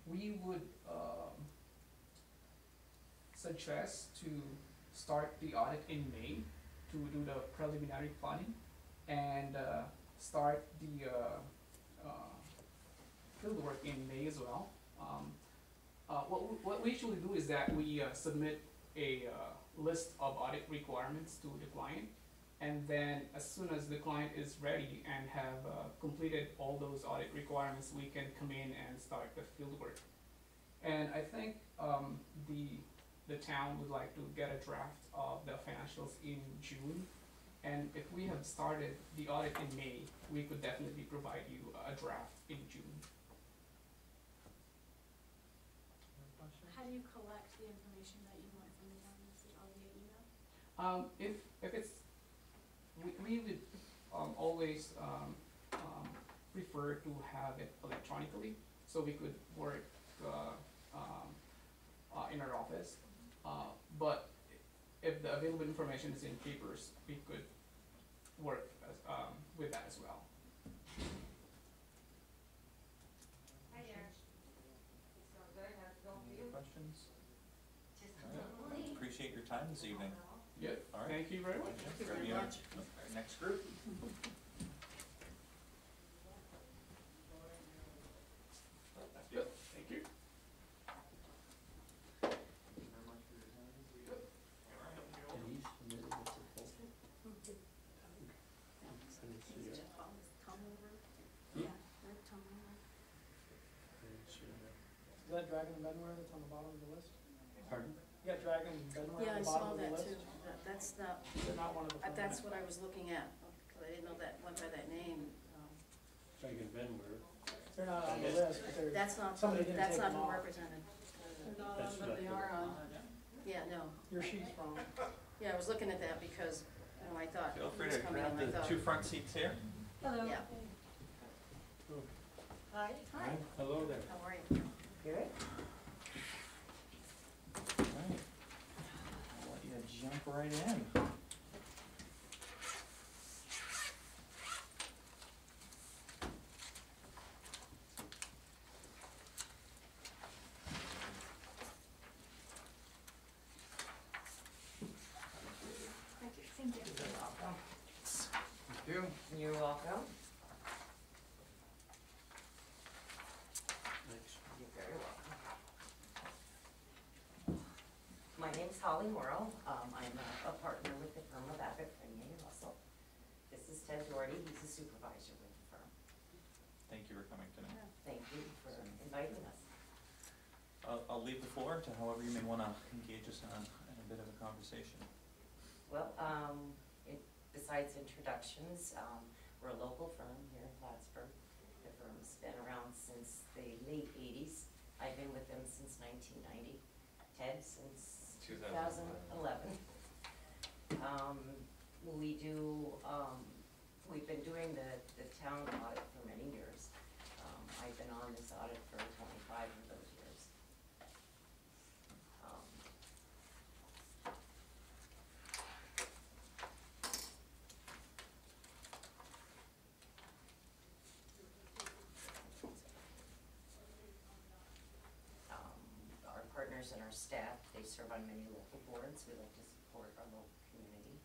we would suggest to start the audit in May to do the preliminary planning and start the field work in May as well. What we usually do is that we submit a list of audit requirements to the client, and then as soon as the client is ready and have completed all those audit requirements, we can come in and start the field work. And I think the town would like to get a draft of the financials in June, and if we have started the audit in May, we could definitely provide you a draft in June. How do you collect the information that you want from the town? Is it all via email? If it's, we would always prefer to have it electronically, so we could work in our office. But if the available information is in papers, we could work with that as well. Hi there. So good, how's it going for Any you? questions? Just All right. Appreciate your time this evening. Yep, All right. thank you very much. Thank you Grab very your- much. our next group. Yep, thank you. And he submitted the proposal. Is it Tom over? Yeah. Right, Tom over? Is that Dragon and Benware that's on the bottom of the list? Pardon? You got Dragon and Benware Yeah, on I the saw bottom of the that list? too. That's not, They're not one of the. that's what I was looking at, because I didn't know that went by that name. Dragon Benware. They're not on the list, but they're, That's not, somebody didn't that's take not them who off. represented. That's But not they the- are on, yeah, no. Your sheet's wrong. Yeah, I was looking at that because, I thought Feel he free was to coming in, grab I the thought, two front seats here. Hello. yeah. Hi. Hi, Hello there. how are you? Good. All right. I'll let you jump right in. Thank you. Thank you. You're welcome. Next. You're very welcome. My name's Holly Morrow. I'm a partner with the firm of Abbott, Frenier and Russell. This is Ted Doherty. He's a supervisor with the firm. Thank you for coming tonight. Thank you for inviting us. I'll leave the floor to however you may want to engage us in a bit of a conversation. Well, besides introductions, we're a local firm here in Plattsburgh. The firm's been around since the late 80s. I've been with them since 1990. Ted since 2011. We've been doing the town audit for many years. been on this audit for 25 of those years. Um, Our partners and our staff, they serve on many local boards. We like to support our local community.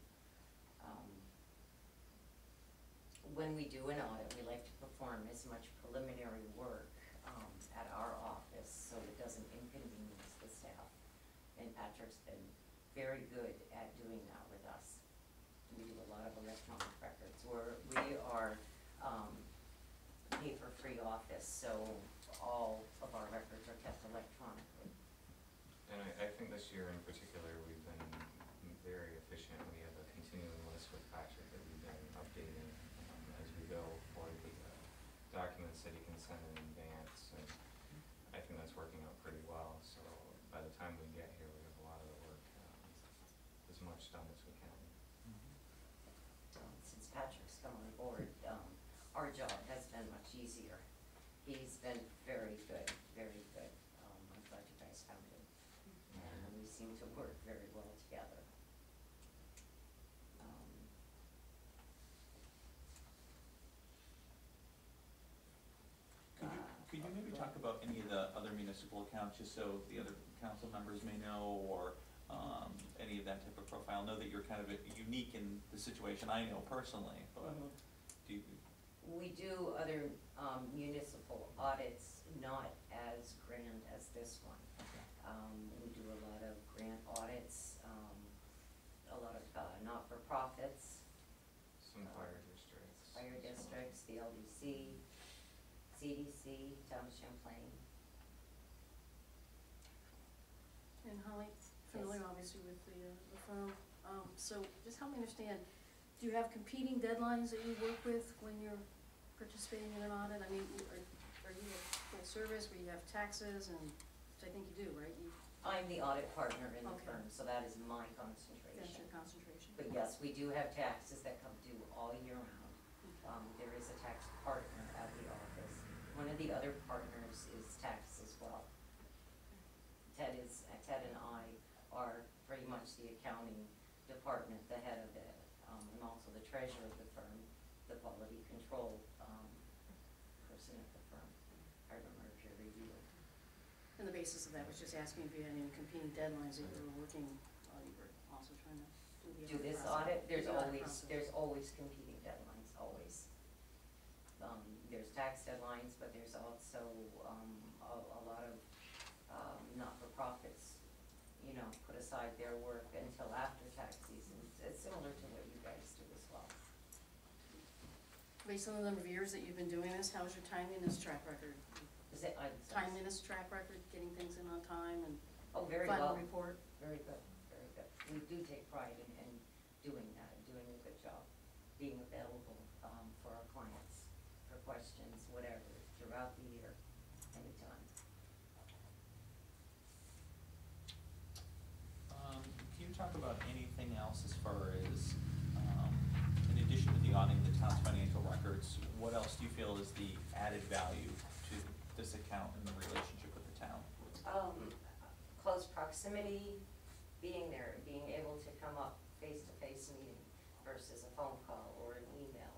When we do an audit, we like to perform as much preliminary work at our office so it doesn't inconvenience the staff. And Patrick's been very good at doing that with us. We do a lot of electronic records. We are paper-free office, so all of our records are kept electronically. And I think this year in particular, we've been very efficient. We have a continuing list with Patrick that we've been updating as we go for the documents that he can send in advance. And I think that's working out pretty well. So by the time we get here, we have a lot of the work as much done as we can. Since Patrick's come on board, our job has been much easier. He's been very good, very good. I'm glad you guys found him. And we seem to work very well together. Could you maybe talk about any of the other municipal accounts, just so the other council members may know, or any of that type of profile? Know that you're kind of unique in the situation, I know personally, but do you? We do other municipal audits, not as grand as this one. We do a lot of grant audits, a lot of not-for-profits. Some fire districts. Fire districts, the LDC, CDC, Town of Champlain. And Holly, familiar obviously with the firm, so just help me understand, do you have competing deadlines that you work with when you're participating in an audit? I mean, are you a full service where you have taxes and, which I think you do, right? I'm the audit partner in the Okay. firm, so that is my That's concentration. your concentration. But yes, we do have taxes that come due all year round. There is a tax partner at the office. One of the other partners is tax as well. Ted and I are pretty much the accounting department, the head of it, and also the treasurer of the firm, the quality control person at the firm. I remember peer review. And the basis of that was just asking if you had any competing deadlines that you were working, while you were also trying to do the Do this process. audit, Do the audit process. there's always competing deadlines, always. There's tax deadlines, but there's also, a lot of, not-for-profits, you know, put aside their work until after tax season. It's similar to what you guys do as well. Based on the number of years that you've been doing this, how's your timeliness track record? Is it, Timeliness track record, getting things in on time and oh, very final well. report? Very good, very good. We do take pride in doing that, and doing a good job, being available, for our clients, for questions, whatever, throughout the year, anytime. Can you talk about anything else as far as, in addition to the auditing the town's financial records, what else do you feel is the added value to this account and the relationship with the town? Close proximity, being there, being able to come up face-to-face meeting versus a phone call or an email.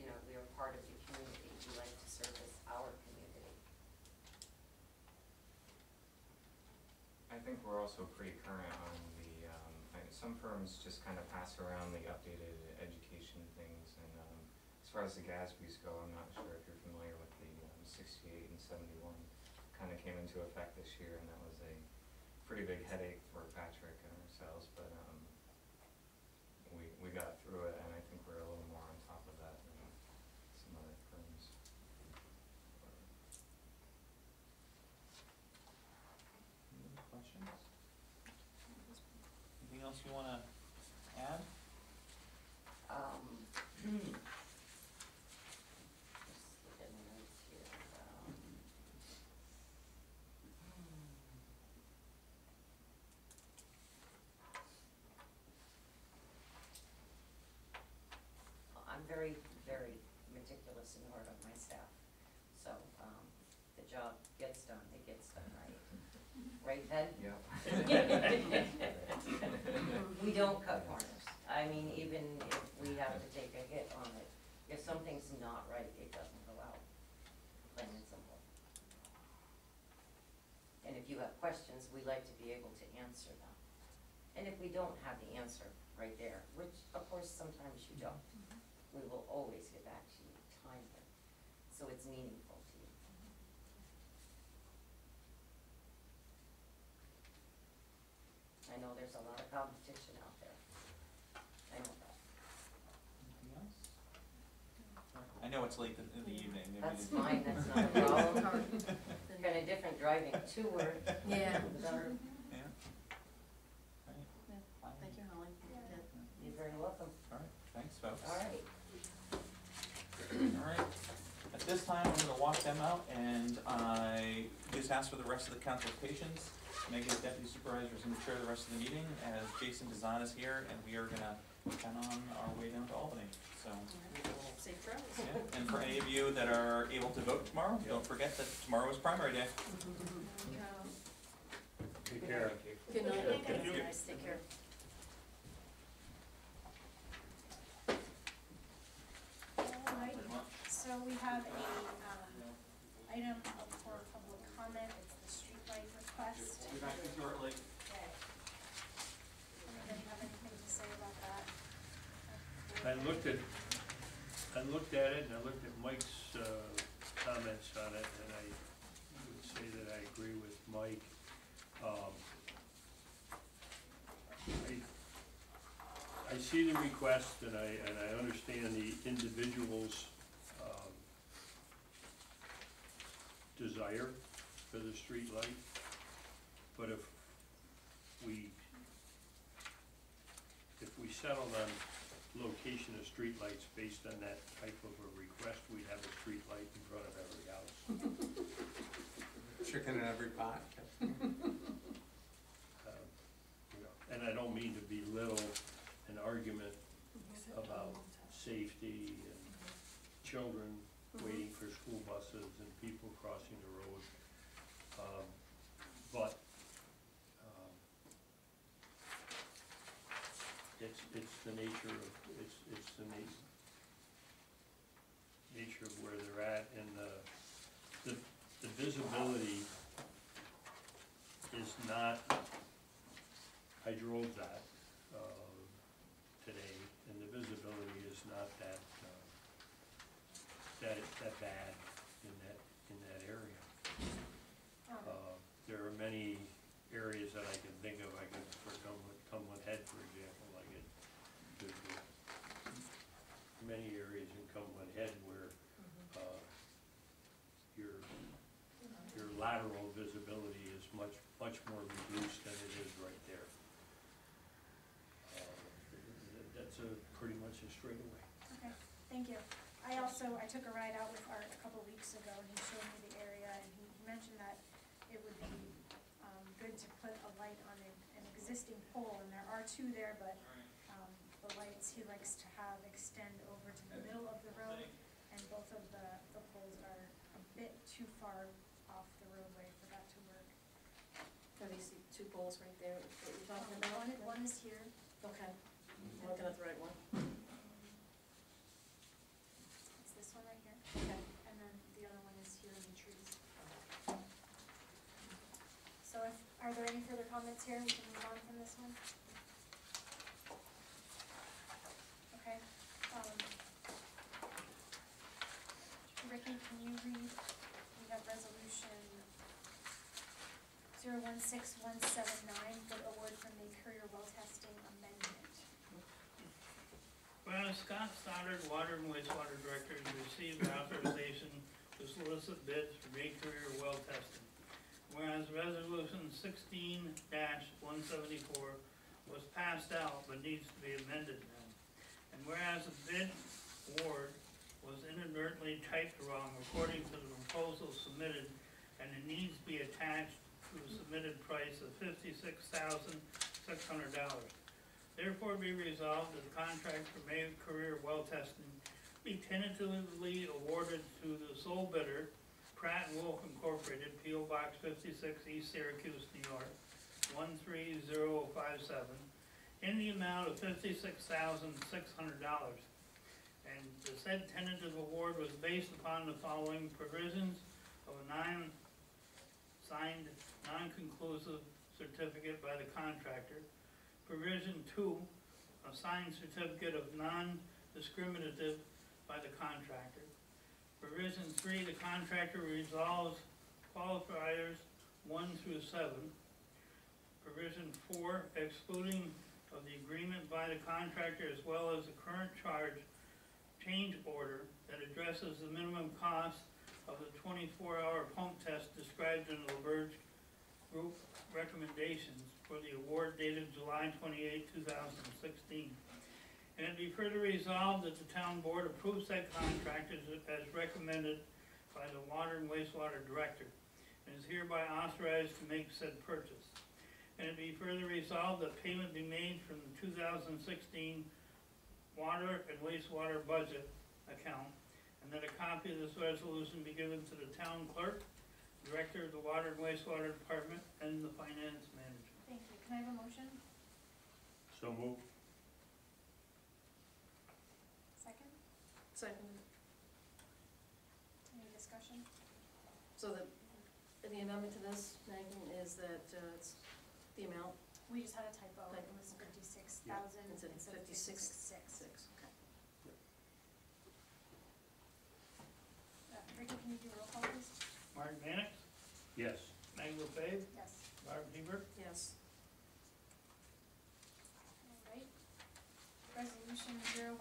You know, we are part of the community. We like to service our community. I think we're also pretty current on the, some firms just kind of pass around the updated education things, and as far as the GASBs go, I'm not sure if you're familiar with the 68 and 71, kind of came into effect this year, and that was a pretty big headache for Patrick and ourselves, but we got through it, and I think we're a little more on top of that than some other firms. Any other questions? Anything else you wanna add? Just look at my notes here. I'm very, very meticulous and hard on my staff. job gets done, it gets done right. Right, Ted? Yeah. We don't cut corners. I mean, even if we have to take a hit on it, if something's not right, it doesn't go out. Plain and simple. And if you have questions, we like to be able to answer them. And if we don't have the answer right there, which of course sometimes you don't, we will always get back to you timely, so it's meaningful to you. I know there's a lot of competition out there. I know that. Anything else? I know it's late in the evening. Maybe That's we- fine, that's not a problem. Kind of different driving to work. Yeah. Better. Yeah. Right. Thank you, Holly. Ted. You're very welcome. All right, thanks, folks. All right. All right, at this time, I'm gonna walk them out, and I just ask for the rest of the council's patience. Megan, deputy supervisor, is gonna chair the rest of the meeting, as Jason Dezan is here, and we are gonna head on our way down to Albany, so. Safe travels. Yeah, and for any of you that are able to vote tomorrow, don't forget that tomorrow is primary day. Take care. Good night. Thank you. Guys, take care. Alright, so we have a, item up for public comment, it's the streetlight request. Be back shortly. Okay. Anybody have anything to say about that? I looked at it, and I looked at Mike's, comments on it, and I would say that I agree with Mike. I see the request, and I understand the individual's, desire for the street light, but if we settled on location of streetlights based on that type of a request, we'd have a street light in front of every house. Chicken in every pot. And I don't mean to belittle an argument about safety and children waiting for school buses and people crossing the road. But it's the nature of, it's the nature of where they're at, and the visibility is not, I drove that, today, and the visibility is not that bad in that area. There are many areas that I can think of, for Cumberland Head, for example, there's many areas in Cumberland Head where, your lateral visibility is much more reduced than it is right there. That's pretty much a straightaway. Okay, thank you. I took a ride out with Art a couple weeks ago, and he showed me the area, and he mentioned that it would be, good to put a light on an existing pole, and there are two there, but, the lights he likes to have extend over to the middle of the road, and both of the poles are a bit too far off the roadway for that to work. Are these two poles right there that you're talking about? One is here. Okay, I'm looking at the right one. It's this one right here, Okay. and then the other one is here in the trees. So are there any further comments here? We can move on from this one. Okay, Ricky, can you read, we have resolution 016179 for award from the Courier Well Testing Amendment. Whereas Scott Stoddard, Water and Wastewater Director, has received authorization to solicit bids for Career well testing. Whereas Resolution 16-174 was passed out but needs to be amended now. And whereas a bid award was inadvertently typed wrong according to the proposal submitted, and it needs to be attached to a submitted price of $56,600. Therefore be resolved that the contract for May Career well testing be tentatively awarded to the sole bidder Pratt and Wolf Incorporated, P.O. Box 56, East Syracuse, New York, 13057, in the amount of $56,600. And the said tentative award was based upon the following provisions of a signed, non-conclusive certificate by the contractor. Provision 2, a signed certificate of non-discriminative by the contractor. Provision 3, the contractor resolves qualifiers 1 through 7. Provision 4, excluding of the agreement by the contractor as well as the current change order that addresses the minimum cost of the 24-hour pump test described in the LaBerge Group recommendations for the award dated July 28, 2016. And it be further resolved that the town board approves said contractors as recommended by the Water and Wastewater Director and is hereby authorized to make said purchase. And it be further resolved that payment be made from the 2016 Water and Wastewater Budget account, and that a copy of this resolution be given to the town clerk, Director of the Water and Wastewater Department, and the Finance Manager. Thank you. Can I have a motion? So moved. Second? Second. Any discussion? So the amendment to this, Megan, is that it's the amount? We just had a typo. It Typo, was okay. 56,000 It's at instead of 56,600. 56, okay. Ricky, can you do roll call, please? Mark Mannix, Yes. Meg LaFave, Yes. Barb Hebert, Yes. All right. Resolution 01,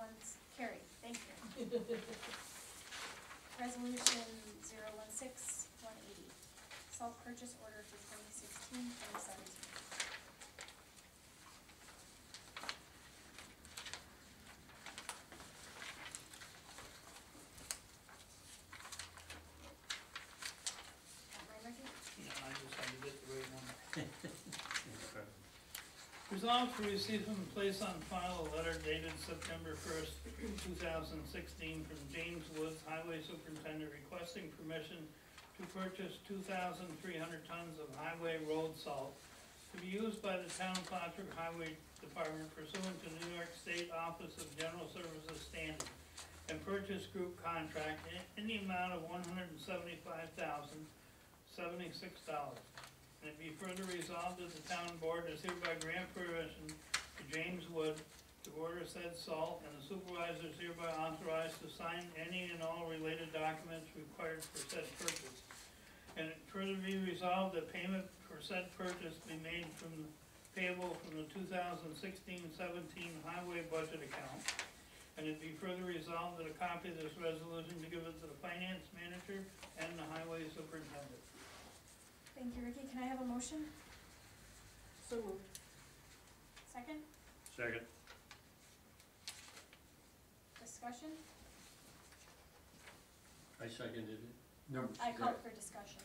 carried. Thank you. Resolution 016-180, salt purchase order for 2016-2017. yeah, I just had to get the right one. Okay. Resolved to receive and place on file a letter dated September 1st, 2016 from James Woods, Highway Superintendent, requesting permission to purchase 2,300 tons of highway road salt to be used by the Town of Plattsburgh Highway Department pursuant to New York State Office of General Services standard and purchase group contract in the amount of $175,076. And it be further resolved that the town board does hereby grant permission to James Wood to order said salt, and the supervisor is hereby authorized to sign any and all related documents required for said purchase. And it further be resolved that payment for said purchase be made payable from the 2016-17 highway budget account. And it be further resolved that a copy of this resolution be given to the finance manager and the highway superintendent. Thank you, Ricky. Can I have a motion? So moved. Second? Second. Discussion? I seconded it. No. I called for discussion.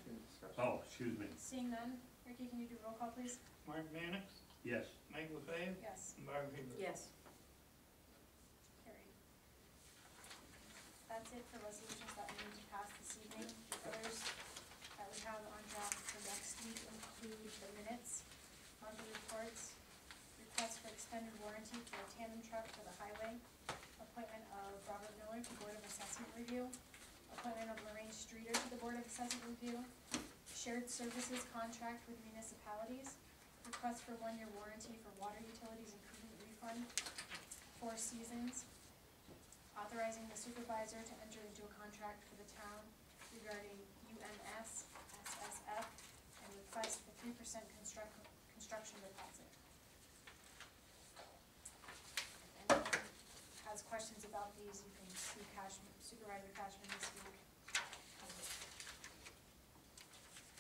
Oh, excuse me. Seeing none, Ricky, can you do roll call, please? Mark Mannix, Yes. Meg LaFave, Yes. and Barb Hebert. Yes. Carried. That's it for resolutions that we need to pass this evening. The others that we have on draft for next week include the minutes, monthly reports, request for extended warranty for a tandem truck for the highway, appointment of Robert Miller to Board of Assessment Review, appointment of Lorraine Streeter to the Board of Assessment Review, shared services contract with municipalities, request for 1-year warranty for water utilities improvement refund, Four Seasons, authorizing the supervisor to enter into a contract for the town regarding UMS, SSF, and request for 3% construction deposit. If anyone has questions about these, you can see Supervisor Cashman this week.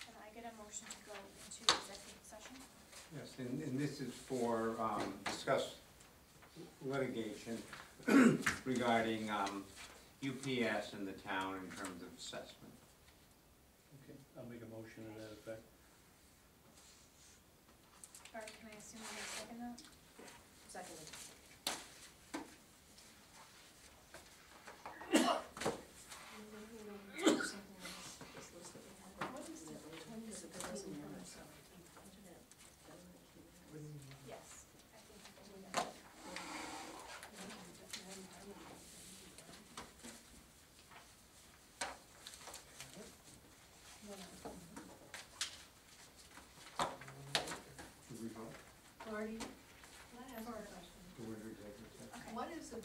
Can I get a motion to go into executive session? Yes, and this is for, discuss litigation regarding, UPS and the town in terms of assessment. Okay, I'll make a motion to that effect. Barb, can I assume you're gonna second that? Seconded. Something else, this list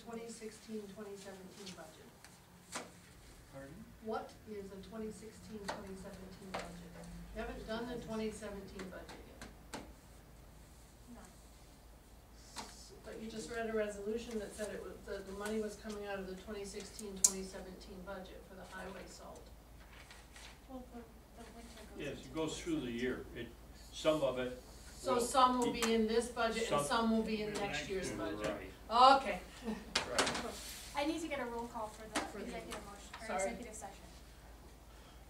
2016-2017 budget? Pardon? What is a 2016-2017 budget? You haven't done the 2017 budget yet. No. But you just read a resolution that said it was, the money was coming out of the 2016-2017 budget for the highway salt. Well, the winter goes. Yes, into it goes through the 2017. year. Some of it. So will some will be in this budget and some- some will be in in next next year's year, budget. Right, Okay. right. I need to get a roll call for the For the- executive motion, or sorry. executive session.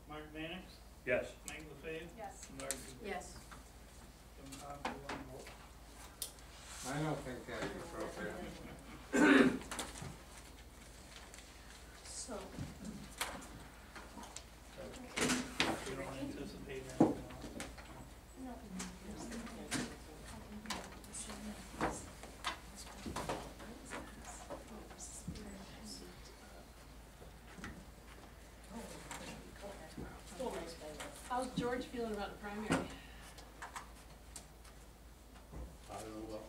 Mark Mannix, Yes. Mike LaFave, Yes. Mark Goodrich. Yes. Jim Cobb, one vote. I don't think that's appropriate. So, You don't anticipate that, no. No. how's George feeling about the primary? I don't know, well,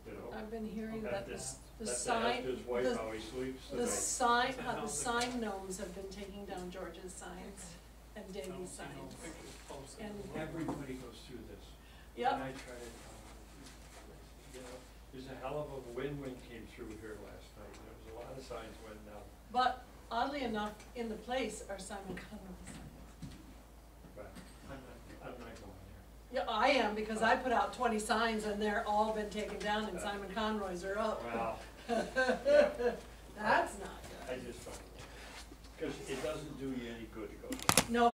you know. I've been hearing I'll that have to- the Have to sign, ask his wife the- how he sleeps the tonight. sign gnomes have been taking down George's signs and I don't Davey's see no signs. pictures posted. And- Everybody goes through this. Yep. And I try to, you know, there's a hell of a wind came through here last night. There was a lot of signs went down. But oddly enough, in the place are Simon Conroy's signs. But I'm not going there. Yeah, I am, because I put out 20 signs and they're all been taken down and Simon Conroy's are up. Well, yeah.